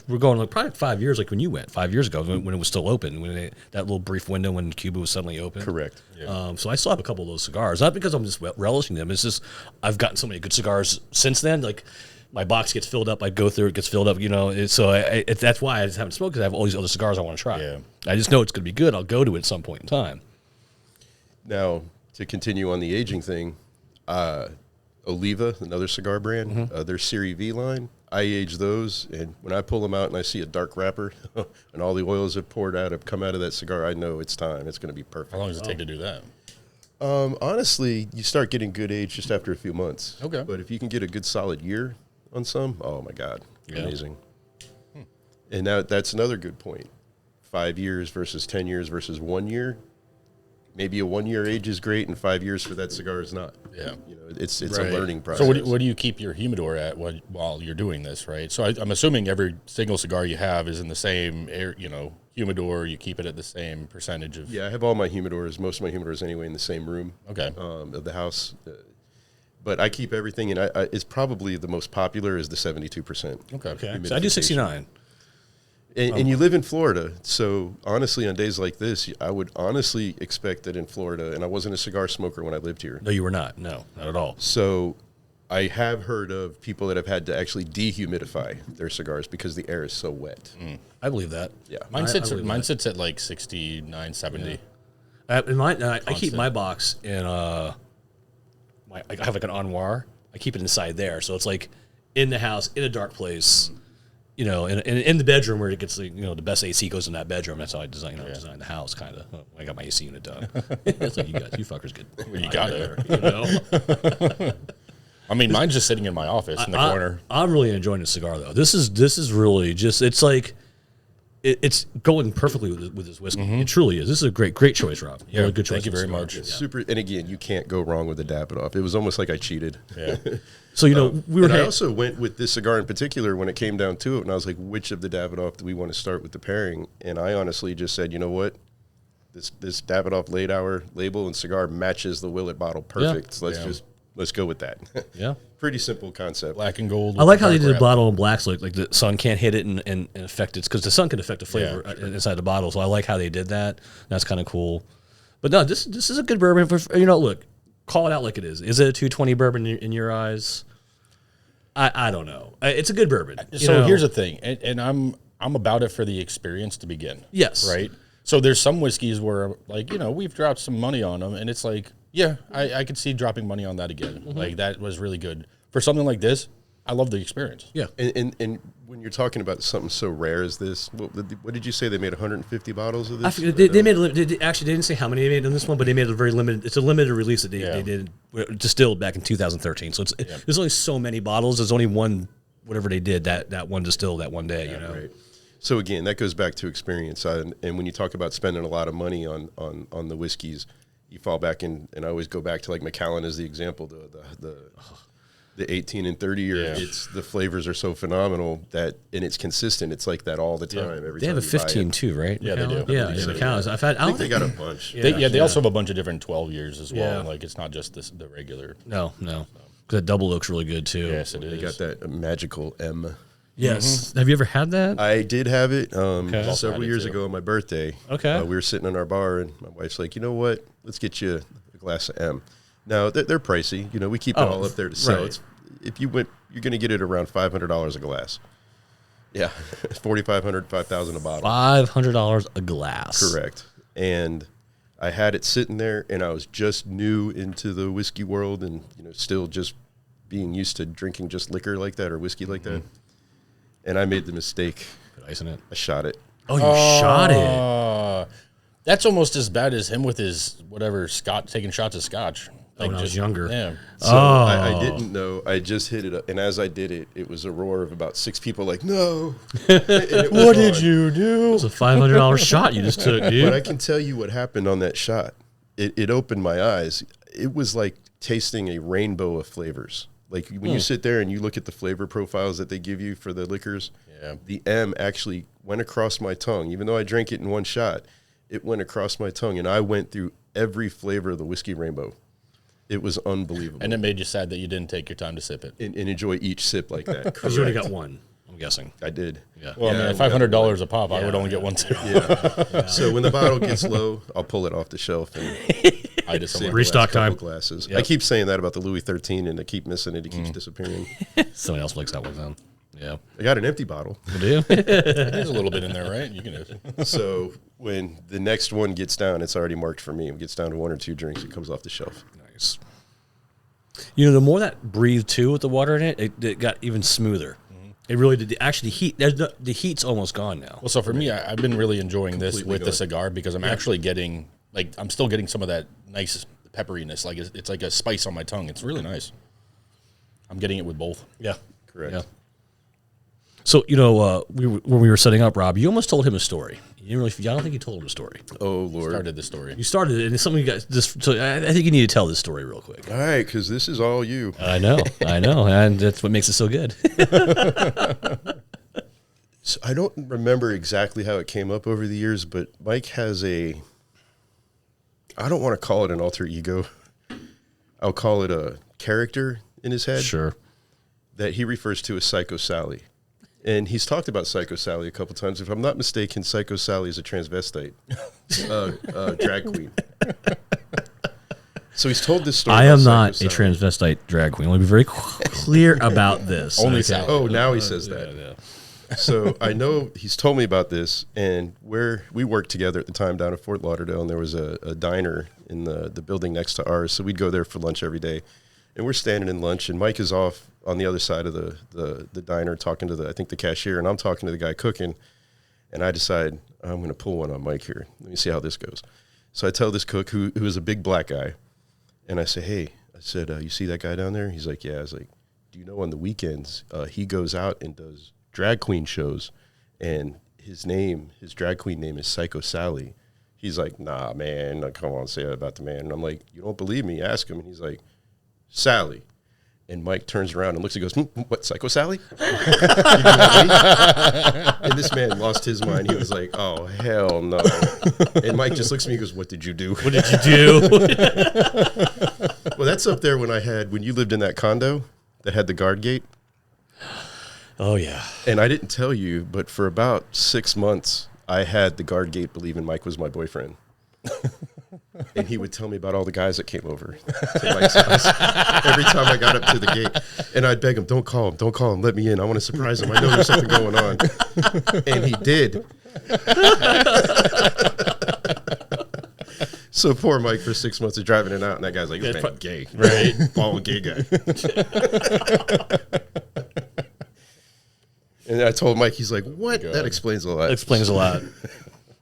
we're going like probably 5 years, like when you went 5 years ago when it was still open, that little brief window when Cuba was suddenly open. Correct. So I still have a couple of those cigars, not because I'm just relishing them. It's just I've gotten so many good cigars since then. Like my box gets filled up, I go through it, gets filled up. That's why I just haven't smoked because I have all these other cigars I want to try. Yeah. I just know it's going to be good. I'll go to it at some point in time. Now, to continue on the aging thing, Oliva, another cigar brand, their Serie V line, I age those, and when I pull them out and I see a dark wrapper and all the oils have come out of that cigar, I know it's time. It's going to be perfect. How long does it take to do that? Honestly, you start getting good age just after a few months. Okay. But if you can get a good solid year on some, oh my God, amazing. And now that's another good point. 5 years versus 10 years versus 1 year. Maybe a 1 year age is great, and 5 years for that cigar is not. Yeah. It's a Right. learning process. So what do you keep your humidor at while you're doing this, right? So I'm assuming every single cigar you have is in the same humidor. You keep it at the same percentage of. Yeah, I have all my humidors, most of my humidors anyway, in the same room. Okay. Of the house. But I keep everything, and it's probably the most popular is the 72%. Okay. So I do 69. And you live in Florida, so honestly, on days like this, I would honestly expect that in Florida, and I wasn't a cigar smoker when I lived here. No, you were not. No, not at all. So I have heard of people that have had to actually dehumidify their cigars because the air is so wet. I believe that. Yeah. Mine believe sits at like 69, 70. I keep my box in I have like an armoire. I keep it inside there, so it's like in the house in a dark place. In the bedroom where it gets the best AC goes in that bedroom. That's how I design the house, kind of. I got my AC unit done. It's like you fuckers get. Well, you got it. I mean, mine's just sitting in my office in the corner. I'm really enjoying the cigar though. This is really just. It's like it's going perfectly with this whiskey. It truly is. This is a great choice, Rob. Yeah, really good choice. thank you very cigar. much. It's super, and again, you can't go wrong with the Davidoff. It was almost like I cheated. Yeah. So I also went with this cigar in particular when it came down to it, and I was like, which of the Davidoff do we want to start with the pairing? And I honestly just said, you know what? This Davidoff late hour label and cigar matches the Willett bottle perfect. Yeah. So let's go with that. Yeah. Pretty simple concept. Black and gold. I like how they with did the dark bottle in black, so like the sun can't hit it and affect it, because the sun can affect the flavor Yeah, sure. inside the bottle. So I like how they did that. That's kind of cool. But no, this is a good bourbon. For, look, call it out like it is. Is it a 220 bourbon in your eyes? I don't know. It's a good bourbon. So here's the thing, and I'm about it for the experience to begin. Yes. Right? So there's some whiskeys where, like, we've dropped some money on them, and it's like, yeah, I could see dropping money on that again. Mm-hmm. Like, that was really good. For something like this, I love the experience. Yeah. And when you're talking about something so rare as this, what did you say? They made 150 bottles of this? They made actually, they didn't say how many they made on this one, but they made a very limited, it's a limited release that they did, distilled back in 2013. So there's only so many bottles. There's only one, whatever they did, that one distilled that one day, Right. So again, that goes back to experience. And when you talk about spending a lot of money on the whiskeys, you fall back in, and I always go back to like Macallan as the example, the 18 and 30 year, it's the flavors are so phenomenal and it's consistent. It's like that all the time. Every they time have a 15 too, right? Yeah, they do. Yeah, Macallan's. I think they got a bunch. They also have a bunch of different 12 years as well. Yeah. Like, it's not just the regular. No. Because that double looks really good too. Yes, it is. They got that magical M. Yes. Mm-hmm. Have you ever had that? I did have it several years ago on my birthday. Okay. We were sitting in our bar, and my wife's like, you know what? Let's get you a glass of M. Now, they're pricey. We keep it all up there to sell. Right. If you went, you're going to get it around $500 a glass. Yeah, $4,500, $5,000 a bottle. $500 a glass. Correct. And I had it sitting there, and I was just new into the whiskey world, and still just being used to drinking just liquor like that or whiskey like that. And I made the mistake. Put ice in it. I shot it. Oh, you shot it. That's almost as bad as him with his taking shots of scotch. Like when I was younger. Yeah. So I didn't know. I just hit it up. And as I did it, it was a roar of about 6 people like, no. What did you do? It was a $500 shot you just took, dude. But I can tell you what happened on that shot. It opened my eyes. It was like tasting a rainbow of flavors. Like when you sit there and you look at the flavor profiles that they give you for the liquors, the M actually went across my tongue. Even though I drank it in one shot, it went across my tongue, and I went through every flavor of the whiskey rainbow. It was unbelievable. And it made you sad that you didn't take your time to sip it. And enjoy each sip like that. Because you only got one, I'm guessing. I did. Yeah. Well, I mean, $500 a pop, I would only get one too. Yeah. So when the bottle gets low, I'll pull it off the shelf and I just restock time. Glasses. Yep. I keep saying that about the Louis XIII, and I keep missing it. It keeps disappearing. Someone else likes that one then. Yeah. I got an empty bottle. You do? There's a little bit in there, right? You can. So when the next one gets down, it's already marked for me. It gets down to 1 or 2 drinks. It comes off the shelf. Nice. The more that breathed too with the water in it, it got even smoother. It really did. Actually, the heat's almost gone now. Well, so for me, I've been really enjoying this with the cigar because I'm actually getting, I'm still getting some of that nice pepperiness. Like, it's like a spice on my tongue. It's really nice. I'm getting it with both. Yeah. Correct. Yeah. So, when we were setting up, Rob, you almost told him a story. You didn't really, I don't think you told him a story. Oh, Lord. Started the story. You started it, and it's something you guys just. So I think you need to tell this story real quick. All right, because this is all you. I know, and that's what makes it so good. So I don't remember exactly how it came up over the years, but Mike has I don't want to call it an alter ego. I'll call it a character in his head. Sure. That he refers to as Psycho Sally. And he's talked about Psycho Sally a couple times. If I'm not mistaken, Psycho Sally is a transvestite, drag queen. So he's told this story. I am not a transvestite drag queen. Let me be very clear about this. Only Sally. Oh, now he says that. Yeah. So I know he's told me about this, and we worked together at the time down at Fort Lauderdale, and there was a diner in the building next to ours. So we'd go there for lunch every day. And we're standing in lunch, and Mike is off on the other side of the diner talking to the cashier, and I'm talking to the guy cooking. And I decide I'm going to pull one on Mike here. Let me see how this goes. So I tell this cook, who is a big black guy, and I say, hey, I said, you see that guy down there? He's like, yeah. I was like, do you know on the weekends he goes out and does drag queen shows, and his drag queen name is Psycho Sally. He's like, nah, man, come on, say that about the man. And I'm like, you don't believe me? Ask him. And he's like, Sally. And Mike turns around and looks and goes, what, Psycho Sally? And this man lost his mind. He was like, oh, hell no. And Mike just looks at me and goes, what did you do? What did you do? Well, that's up there when you lived in that condo that had the guard gate. Oh, yeah. And I didn't tell you, but for about 6 months, I had the guard gate believing Mike was my boyfriend. And he would tell me about all the guys that came over to Mike's house every time I got up to the gate. And I'd beg him, don't call him, let me in. I want to surprise him. I know there's something going on. And he did. So poor Mike for 6 months of driving it out, and that guy's like, this man gay. Right. All gay guy. And I told Mike, he's like, what? That explains a lot. That explains a lot.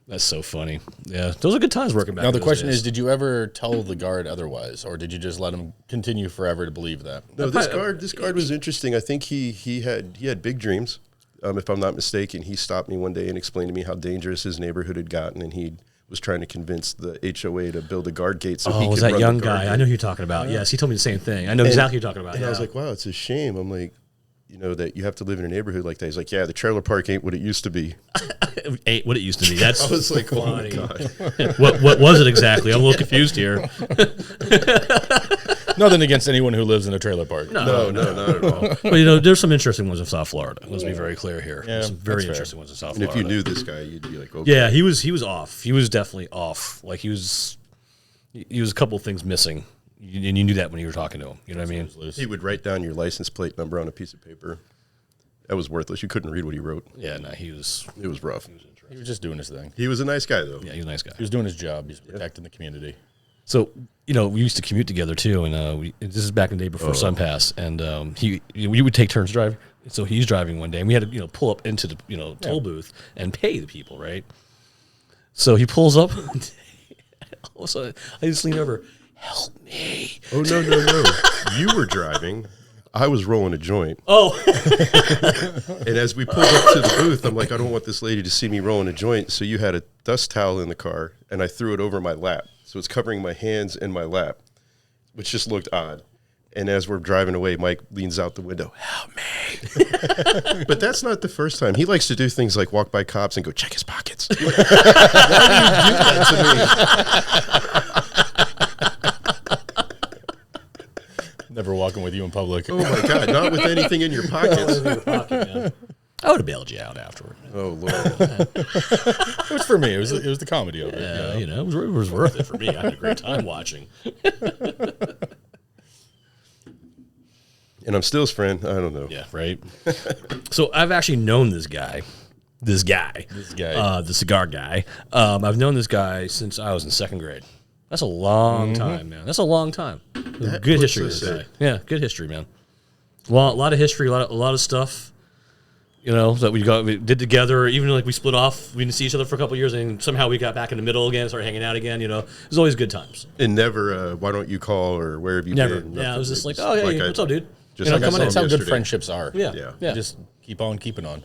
That's so funny. Yeah, those are good times working back. Now the question is, did you ever tell the guard otherwise, or did you just let him continue forever to believe that? No, this guard was interesting. I think he had big dreams. If I'm not mistaken, he stopped me one day and explained to me how dangerous his neighborhood had gotten, and he was trying to convince the HOA to build a guard gate so he could was run that young the guard guy? gate. I know who you're talking about. Yes, he told me the same thing. I know exactly who you're talking about. And I was like, wow, it's a shame. I'm like, that you have to live in a neighborhood like that. He's like, yeah, the trailer park ain't what it used to be. Ain't what it used to be. That's I was like, oh my God. What was it exactly? I'm a little confused here. Nothing against anyone who lives in a trailer park. No, not at all. Well, there's some interesting ones in South Florida. Let's be very clear here. Yeah, There's some very that's interesting ones in South And Florida. if you knew this guy, you'd be like, okay. Yeah, he was off. He was definitely off. Like he was a couple of things missing, and you knew that when you were talking to him. You know what I mean? He would write down your license plate number on a piece of paper. That was worthless. You couldn't read what he wrote. Yeah, no, he was. It was rough. He was just doing his thing. He was a nice guy, though. Yeah, he was a nice guy. He was doing his job. He's protecting the community. So we used to commute together too, and this is back in the day before SunPass, and we would take turns driving. So he's driving one day, and we had to pull up into the toll booth and pay the people, right? So he pulls up. All of a sudden, I just lean over. Help me! Oh no! You were driving. I was rolling a joint. Oh. And as we pulled up to the booth, I'm like, I don't want this lady to see me rolling a joint. So you had a dust towel in the car, and I threw it over my lap. So it's covering my hands and my lap, which just looked odd. And as we're driving away, Mike leans out the window, help me. But that's not the first time. He likes to do things like walk by cops and go, check his pockets. Why do you do that to me? Never walking with you in public. Oh, my God. Not with anything in your pockets. I would have bailed you out afterward. Oh, Lord. It was for me. It was the comedy of it. Yeah, it was worth it for me. I had a great time watching. And I'm still his friend. I don't know. Yeah, right. So I've actually known this guy, the cigar guy. I've known this guy since I was in second grade. That's a long time, man. That's a long time. Good history with this guy. Yeah, good history, man. A lot of history, a lot of stuff. That we did together. Even like we split off, we didn't see each other for a couple of years, and somehow we got back in the middle again, started hanging out again. It was always good times. And never, why don't you call or where have you Never. been? Yeah, it was just like, oh, hey, what's up, dude? Just like That's how good yesterday. friendships are. Yeah. Just keep on keeping on.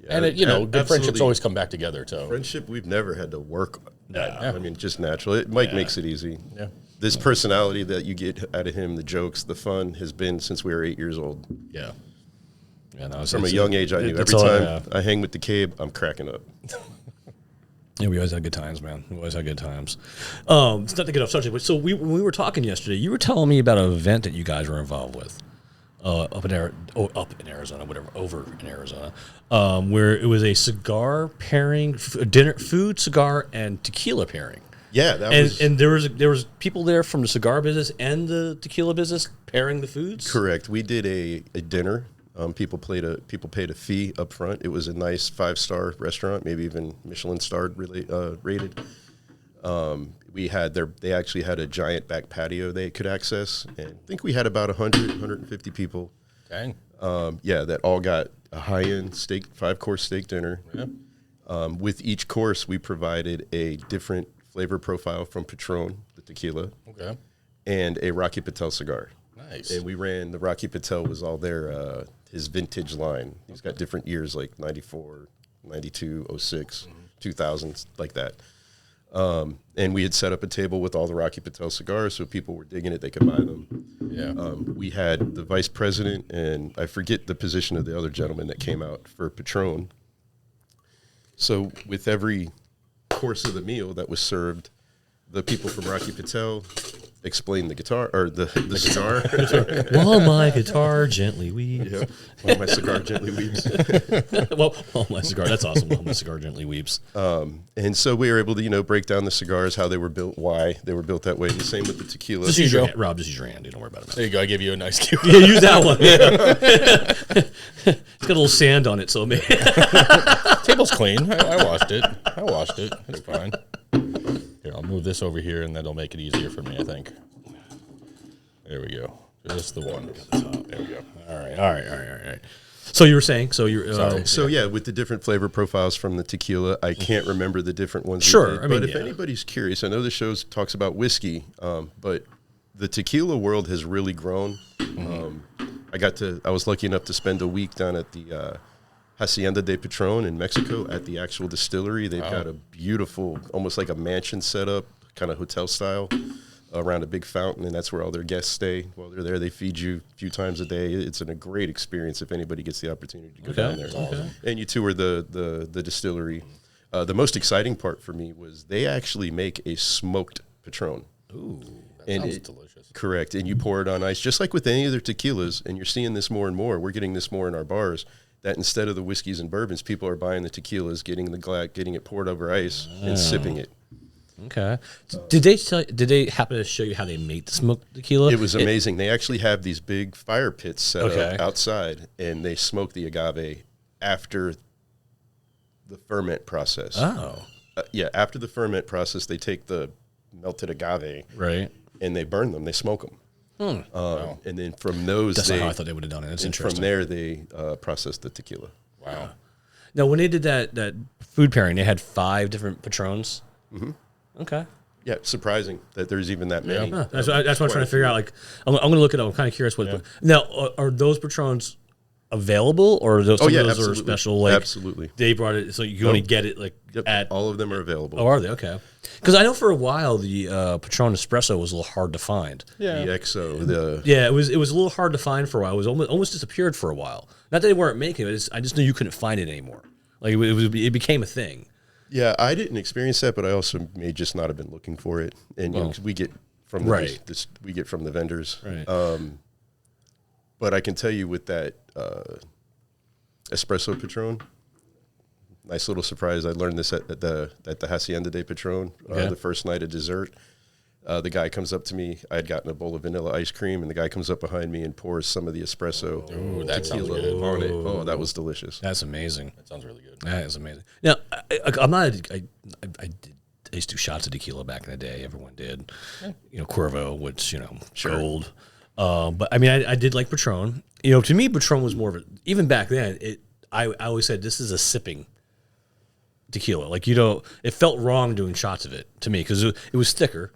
Yeah, And good absolutely. friendships always come back together. So Friendship, we've never had to work. Yeah. I mean, just natural. Mike makes it easy. Yeah. This personality that you get out of him, the jokes, the fun, has been since we were 8 years old. Yeah. Yeah, no, From a young age, I knew. Every time I hang with the Cabe, I'm cracking up. Yeah, we always had good times, man. We always had good times. It's not to get off subject, but so when we were talking yesterday, you were telling me about an event that you guys were involved with up in Arizona, over in Arizona, where it was a cigar pairing, food, cigar, and tequila pairing. Yeah, And there was people there from the cigar business and the tequila business pairing the foods. correct. We did a dinner. People paid a fee up front. It was a nice 5-star restaurant, maybe even Michelin starred rated. They actually had a giant back patio they could access, and I think we had about 150 people. dang. That all got a high-end 5-course steak dinner. Yeah. With each course, we provided a different flavor profile from Patron, the tequila, Okay. and a Rocky Patel cigar. Nice. And we ran, the Rocky Patel was all his vintage line. He's got different years like 94, 92, 06, 2000, like that. And we had set up a table with all the Rocky Patel cigars, so people were digging it, they could buy them. Yeah. We had the vice president, and I forget the position of the other gentleman that came out for Patron. So with every course of the meal that was served, the people from Rocky Patel explain the guitar or the cigar. While my guitar gently weeps. Yep. While my cigar gently weeps. While my cigar, that's awesome. While my cigar gently weeps. And so we were able to, break down the cigars, how they were built, why they were built that way. The same with the tequila. Just use your hand, Rob. Just use your hand. Don't worry about it. There you go. I give you a nice cue. Yeah, use that one. It's got a little sand on it, so maybe. Table's clean. I washed it. It's fine. Here, I'll move this over here, and that'll make it easier for me, I think. There we go. Just the one. There we go. All right. So you were saying, with the different flavor profiles from the tequila, I can't remember the different ones. Sure. But if anybody's curious, I know the show talks about whiskey, but the tequila world has really grown. I was lucky enough to spend a week down at the Hacienda de Patron in Mexico at the actual distillery. They've got a beautiful, almost like a mansion setup, kind of hotel style, around a big fountain, and that's where all their guests stay. While they're there, they feed you a few times a day. It's a great experience if anybody gets the opportunity to go down there. Awesome. And you tour the distillery. The most exciting part for me was they actually make a smoked Patron. Ooh, that sounds delicious. Correct, and you pour it on ice, just like with any other tequilas, and you're seeing this more and more. We're getting this more in our bars, that instead of the whiskeys and bourbons, people are buying the tequilas, getting it poured over ice, and sipping it. Okay. Did they happen to show you how they make the smoked tequila? It was amazing. They actually have these big fire pits set up outside, and they smoke the agave after the ferment process. Oh. After the ferment process, they take the melted agave, right, and they burn them. They smoke them. Wow. And then from those, that's not how I thought they would have done it. That's interesting. From there, they process the tequila. Wow. Now, when they did that food pairing, they had 5 different Patrons. Mm-hmm. Okay. Yeah, surprising that there's even that many. Yeah. That's what I'm trying to figure out. Like, I'm going to look it up. I'm kind of curious what. Yeah. Now, are those Patrons available, or are those? Those absolutely. are special. Like, absolutely. They brought it, so you can only get it at. All of them are available. Oh, are they? Okay. Because I know for a while the Patron Espresso was a little hard to find. Yeah. The XO. It was a little hard to find for a while. It was almost disappeared for a while. Not that they weren't making it. I just knew you couldn't find it anymore. Like it became a thing. Yeah, I didn't experience that, but I also may just not have been looking for it. And we get from the vendors. Right. But I can tell you with that espresso Patron, nice little surprise. I learned this at the Hacienda de Patron, the first night of dessert. The guy comes up to me. I had gotten a bowl of vanilla ice cream, and the guy comes up behind me and pours some of the espresso tequila on it. Oh, that was delicious. That's amazing. That sounds really good. That is amazing. Now, I'm not. I used to do shots of tequila back in the day. Everyone did. Cuervo, which gold. But I mean, I did like Patron. To me, Patron was more of even back then. I always said this is a sipping tequila. Like it felt wrong doing shots of it to me because it was thicker.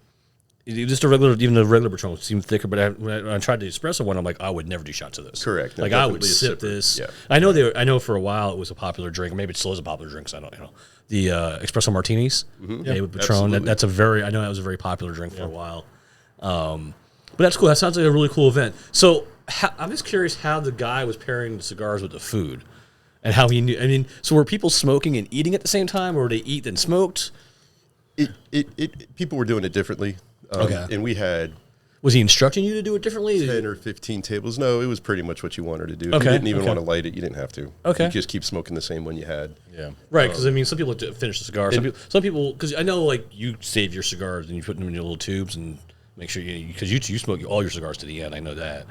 Just the regular Patron seemed thicker, but when I tried the espresso one, I'm like, I would never do shots of this. Correct. Like I would sip this. Yeah. I know for a while it was a popular drink, or maybe it still is a popular drink. So I don't the espresso martinis. Mm-hmm. With Patron. I know that was a very popular drink for a while. But that's cool. That sounds like a really cool event. So I'm just curious how the guy was pairing the cigars with the food, and how he knew. I mean, so were people smoking and eating at the same time, or were they eat then smoked? People were doing it differently. And we had... Was he instructing you to do it differently? 10 or 15 tables. No, it was pretty much what you wanted to do. If you didn't even want to light it, you didn't have to. Okay. You just keep smoking the same one you had. Yeah. Right, because some people finish the cigar. Some people, because I know you save your cigars and you put them in your little tubes and make sure because you smoke all your cigars to the end. I know that.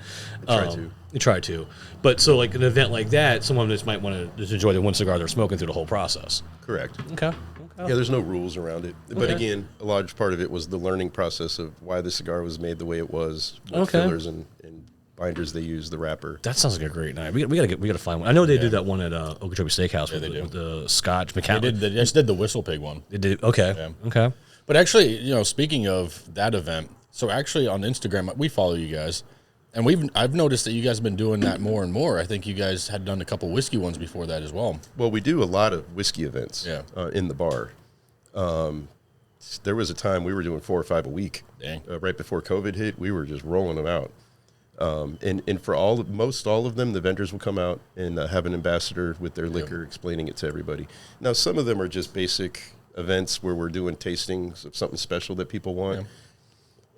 You try to. But so an event like that, someone just might want to just enjoy the one cigar they're smoking through the whole process. Correct. Okay. Yeah, there's no rules around it. But again, a large part of it was the learning process of why the cigar was made the way it was, what fillers and binders they use, the wrapper. That sounds like a great night. We gotta find one. I know they do that one at Okeechobee Steakhouse with the Scotch McAllen. They just did the Whistle Pig one. They did. Okay. Yeah. Okay. But actually, speaking of that event, so actually on Instagram we follow you guys. And I've noticed that you guys have been doing that more and more. I think you guys had done a couple whiskey ones before that as well. Well, we do a lot of whiskey events in the bar. There was a time we were doing 4 or 5 a week. Dang. Right before COVID hit, we were just rolling them out. And for most all of them, the vendors will come out and have an ambassador with their liquor explaining it to everybody. Now, some of them are just basic events where we're doing tastings of something special that people want.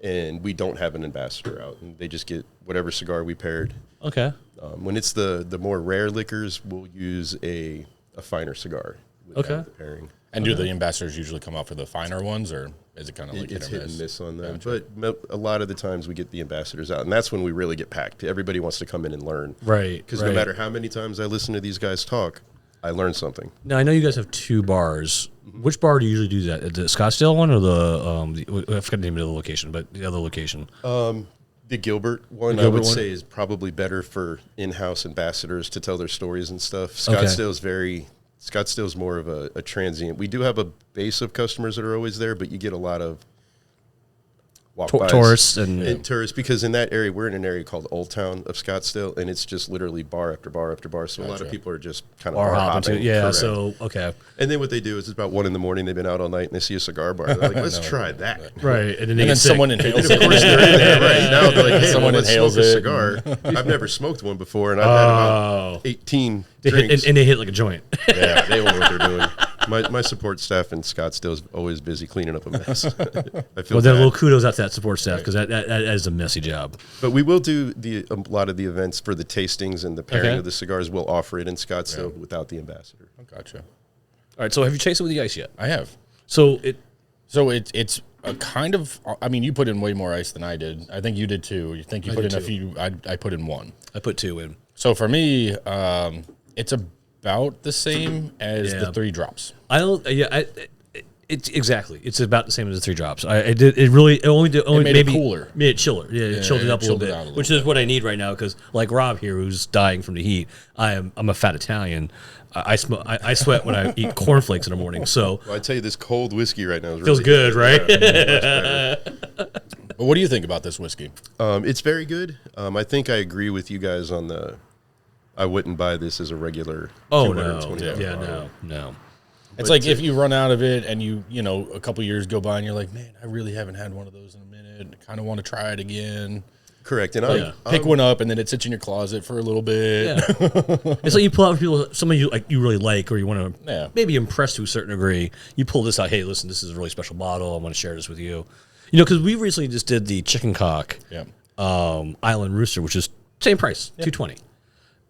and we don't have an ambassador out, and they just get whatever cigar we paired. Okay. When it's the more rare liquors, we'll use a finer cigar. With the pairing. And do the ambassadors usually come out for the finer ones, or is it kind of like it's hit and miss on them? Gotcha. But a lot of the times we get the ambassadors out, and that's when we really get packed. Everybody wants to come in and learn, Right? Because no matter how many times I listen to these guys talk, I learn something. Now I know you guys have 2 bars. Which bar do you usually do that? The Scottsdale one or I forgot the name of the location, but the other location. The Gilbert one, I would say, is probably better for in-house ambassadors to tell their stories and stuff. Scottsdale's more of a transient. We do have a base of customers that are always there, but you get a lot of tourists and tourists, because in that area, we're in an area called Old Town of Scottsdale, and it's just literally bar after bar after bar. So a lot of people are just kind of bar hopping. Yeah, correct. so okay. And then what they do is it's about 1 a.m. They've been out all night and they see a cigar bar. They're like, let's try that. Right, and then someone inhales it. Of course they're in there right now. They're like, hey, someone let's inhales smoke a it. cigar. I've never smoked one before, and I've had about 18 drinks. And they hit like a joint. Yeah, they know what they're doing. My support staff in Scottsdale is always busy cleaning up a mess. I feel well, then a little kudos out to that support staff, because that is a messy job. But we will do a lot of the events for the tastings and the pairing of the cigars. We'll offer it in Scottsdale without the ambassador. Gotcha. All right, so have you chased it with the ice yet? I have. So it's a kind of. I mean, you put in way more ice than I did. I think you did too. You think you put in a few? I put in 1. I put 2 in. So for me, it's about the same as the 3 drops. It's exactly. It's about the same as the 3 drops. It only made it cooler. Made it chiller. Yeah, it chilled it up a little bit, which is what I need right now. Because like Rob here, who's dying from the heat, I'm a fat Italian. I sweat when I eat cornflakes in the morning. So I tell you, this cold whiskey right now feels good, right? But what do you think about this whiskey? It's very good. I think I agree with you guys on the. I wouldn't buy this as a regular. Oh no, no. It's like if you run out of it and you a couple years go by and you're like, man, I really haven't had one of those in a minute. I kind of want to try it again. Correct. And pick one up and then it sits in your closet for a little bit. Yeah. It's like you pull out for people, somebody you really like, or you want to maybe impress to a certain degree. You pull this out. Hey, listen, this is a really special bottle. I want to share this with you. Because we recently just did the Chicken Cock Island Rooster, which is same price, $220.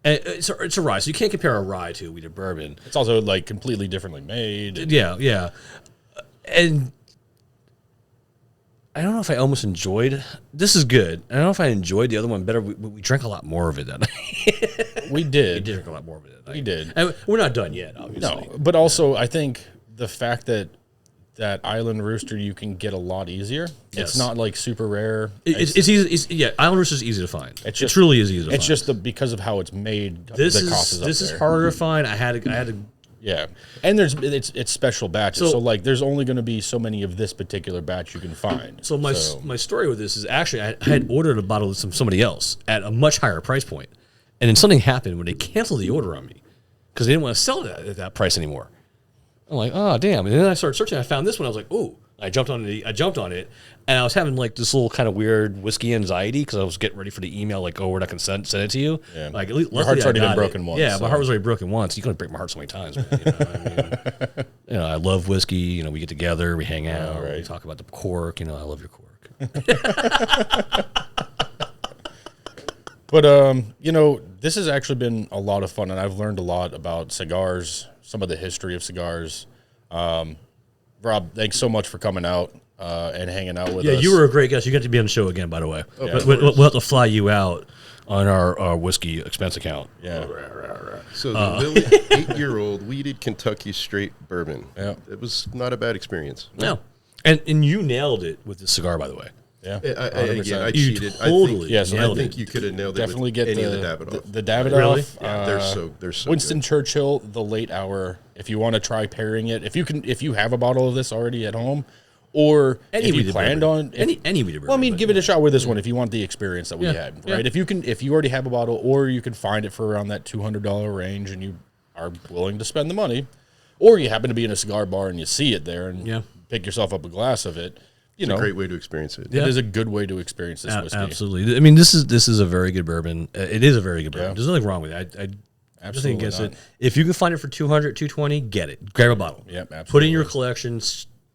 And it's a rye, so you can't compare a rye to a wheated bourbon. It's also like completely differently made. Yeah. And I don't know if I almost enjoyed. This is good. I don't know if I enjoyed the other one better. We drank a lot more of it that night. We did. We drank a lot more of it that night. We did. And we're not done yet, obviously. No, but also I think the fact that Island Rooster you can get a lot easier. Yes. It's not like super rare. It's easy. Island Rooster is easy to find. It truly is easy to find. It's just because of how it's made. This is harder to find. I had to. Yeah, and it's special batches. So like, there's only going to be so many of this particular batch you can find. So my story with this is actually I had ordered a bottle from somebody else at a much higher price point, and then something happened when they canceled the order on me because they didn't want to sell it at that price anymore. I'm like, oh damn! And then I started searching. I found this one. I was like, ooh! I jumped on it, and I was having like this little kind of weird whiskey anxiety because I was getting ready for the email, like, oh, we're not going to send it to you. Yeah. Like, at least, your heart's already been broken once. Yeah, my heart was already broken once. You couldn't break my heart so many times. Man, I love whiskey. We get together, we hang out, we talk about the cork. I love your cork. But this has actually been a lot of fun, and I've learned a lot about cigars, some of the history of cigars. Rob, thanks so much for coming out and hanging out with us. Yeah, you were a great guest. You got to be on the show again, by the way. Oh, yeah, we'll have to fly you out on our whiskey expense account. Yeah. So the Willett 8-year-old Wheated Kentucky Straight Bourbon. Yeah. It was not a bad experience. No. And you nailed it with this cigar, by the way. Yeah, I you cheated. Totally. I think you could have nailed it. Definitely with get any of the Davidoff. The Davidoff. Really? Yeah, they're so Winston good. Churchill, the late hour. If you want to try pairing it, if you have a bottle of this already at home, or if you planned on any wheated bourbon. Well, I mean, give it a shot with this one if you want the experience that we had, right? If you already have a bottle, or you can find it for around that $200 range, and you are willing to spend the money, or you happen to be in a cigar bar and you see it there and pick yourself up a glass of it. It's a great way to experience it. It is a good way to experience this whiskey. Absolutely. I mean, this is a very good bourbon. It is a very good bourbon. Yeah. There's nothing wrong with it. I Absolutely against not. it. If you can find it for $200, $220, get it. Grab a bottle. Yep, absolutely. Put it in your collection.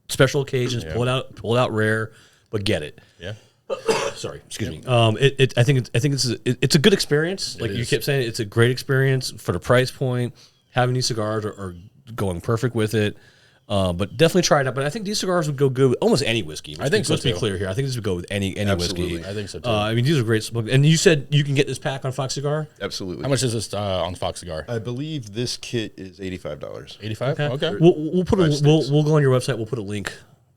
Special occasions. Pull it out rare. but get it. Yeah. Sorry, excuse me. I think it's a good experience. Like you kept saying, it's a great experience for the price point. Having these cigars are going perfect with it. But definitely try it out. But I think these cigars would go good with almost any whiskey. I think so, Let's be too. clear here. I think this would go with any whiskey. I think so too. I mean, these are great smokes. And you said you can get this pack on Fox Cigar? Absolutely. How much is this on Fox Cigar? I believe this kit is $85. 85. Okay. We'll put Five we'll go on your website. We'll put a link.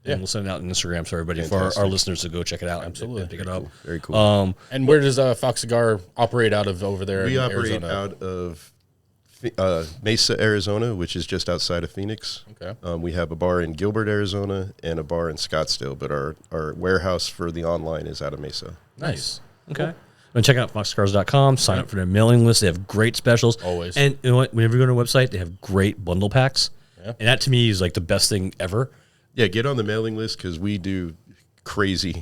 Yeah. And we'll send it out on Instagram so everybody, for our listeners to go check it out. Absolutely. And pick it up. Very cool. And where does Fox Cigar operate out of over there? We in operate Arizona? out of Mesa, Arizona, which is just outside of Phoenix. Okay. We have a bar in Gilbert, Arizona, and a bar in Scottsdale, but our warehouse for the online is out of Mesa. Nice. Okay. And check out foxcigars.com. Sign up for their mailing list. They have great specials. Always. And you know what? Whenever you go to their website, they have great bundle packs. Yeah. And that to me is like the best thing ever. Yeah, get on the mailing list because we do crazy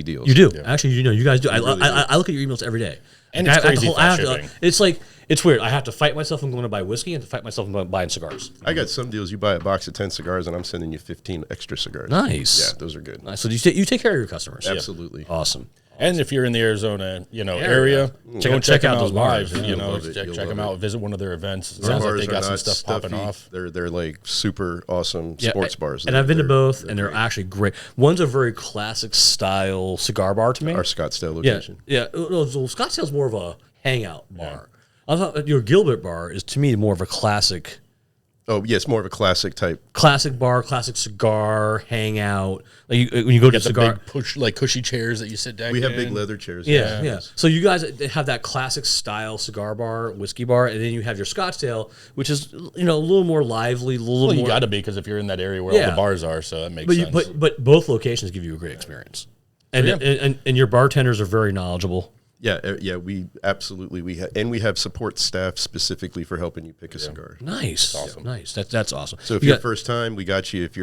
deals. You do. Yeah. Actually, you guys do. really I look at your emails every day. And Like, it's I have to crazy hold- I have fast to- shipping. It's like, it's weird. I have to fight myself from going to buy whiskey and to fight myself from buying cigars. I got some deals. You buy a box of 10 cigars, and I'm sending you 15 extra cigars. Nice. Yeah, those are good. Nice. So you take care of your customers. Absolutely. Awesome. And if you're in the Arizona, area, Check out them those bars. live. Yeah. You know, love it. check You'll them love out. it. Visit one of their events. It Our sounds like bars they are got some not stuff popping stuffy. off. They're like super awesome sports bars. And I've been to both, they're and they're great. actually great. One's a very classic style cigar bar to me. Our Scottsdale Yeah, location. yeah. So Scottsdale's more of a hangout bar. I thought your Gilbert bar is to me more of a classic Oh, yeah, it's more of a classic type. bar, classic cigar, hangout. Like when you go to Get the cigar. big push, cushy chairs that you sit down. We have big leather chairs. Yeah. So you guys have that classic style cigar bar, whiskey bar, and then you have your Scottsdale, which is a little more lively, a little Well, you more. got to be because if you're in that area where all Yeah. the bars are, so that makes But sense. but both locations give you a great experience, and Yeah. and your bartenders are very knowledgeable. Yeah. We absolutely we have support staff specifically for helping you pick a cigar. Nice, awesome. nice. That's awesome. So if You you're got- first time, we got you. If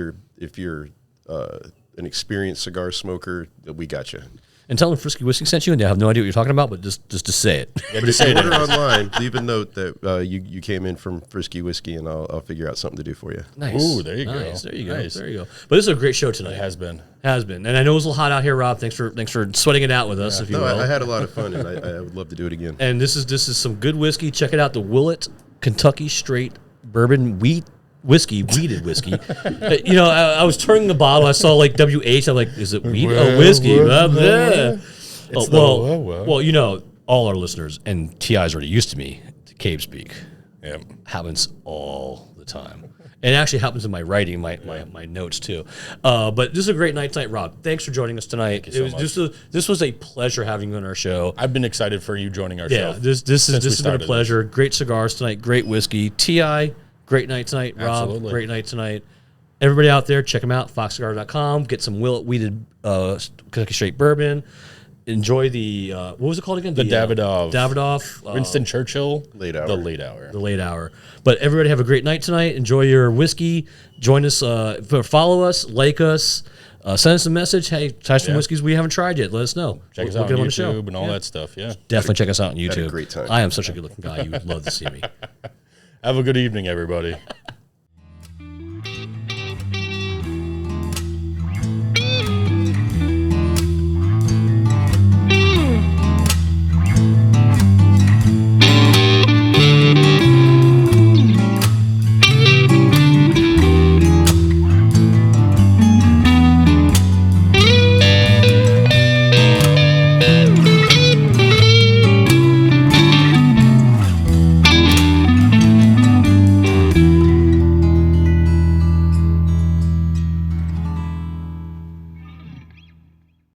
you're an experienced cigar smoker, we got you. and tell them Friskey Whiskey sent you, and they have no idea what you're talking about, but just to say it. Yeah, But just if say you it. order online, leave a note that you came in from Friskey Whiskey, and I'll figure out something to do for you. Nice. Ooh, there you go. Nice. There you go. Nice. There you go. But this is a great show tonight. It has been. Has been, and I know it was a little hot out here, Rob. Thanks for sweating it out with us, if you No, will. I had a lot of fun, and I would love to do it again. And this is some good whiskey. Check it out, the Willett Kentucky Straight Bourbon Wheated Whiskey. I was turning the bottle. I saw like WH. I'm like, is it wheat? Oh, whiskey. Well, all our listeners and TI's already used to me. To Cabe speak. Yeah. Happens all the time. And it actually happens in my writing, my notes too. But this is a great night tonight, Rob. Thanks for joining us tonight. Thank you so much. This was a pleasure having you on our show. I've been excited for you joining our Yeah, show. this has been a started pleasure. Great cigars tonight, great whiskey. TI, great night tonight. Rob, Absolutely. great night tonight. Everybody out there, check them out, foxcigar.com. Get some Willett Wheated Kentucky Straight Bourbon. Enjoy the, what was it called again? The Davidoff. Davidoff. Winston Churchill. Late hour. The late hour. The late hour. But everybody have a great night tonight. Enjoy your whiskey. Join us, follow us, like us, send us a message. Hey, try some whiskeys we haven't tried yet. Let us know. Check us We'll out get on them the show. YouTube and all that stuff. Yeah. Definitely check us out on Had a YouTube. great time. I am such a good looking guy. You would love to see me. Have a good evening, everybody.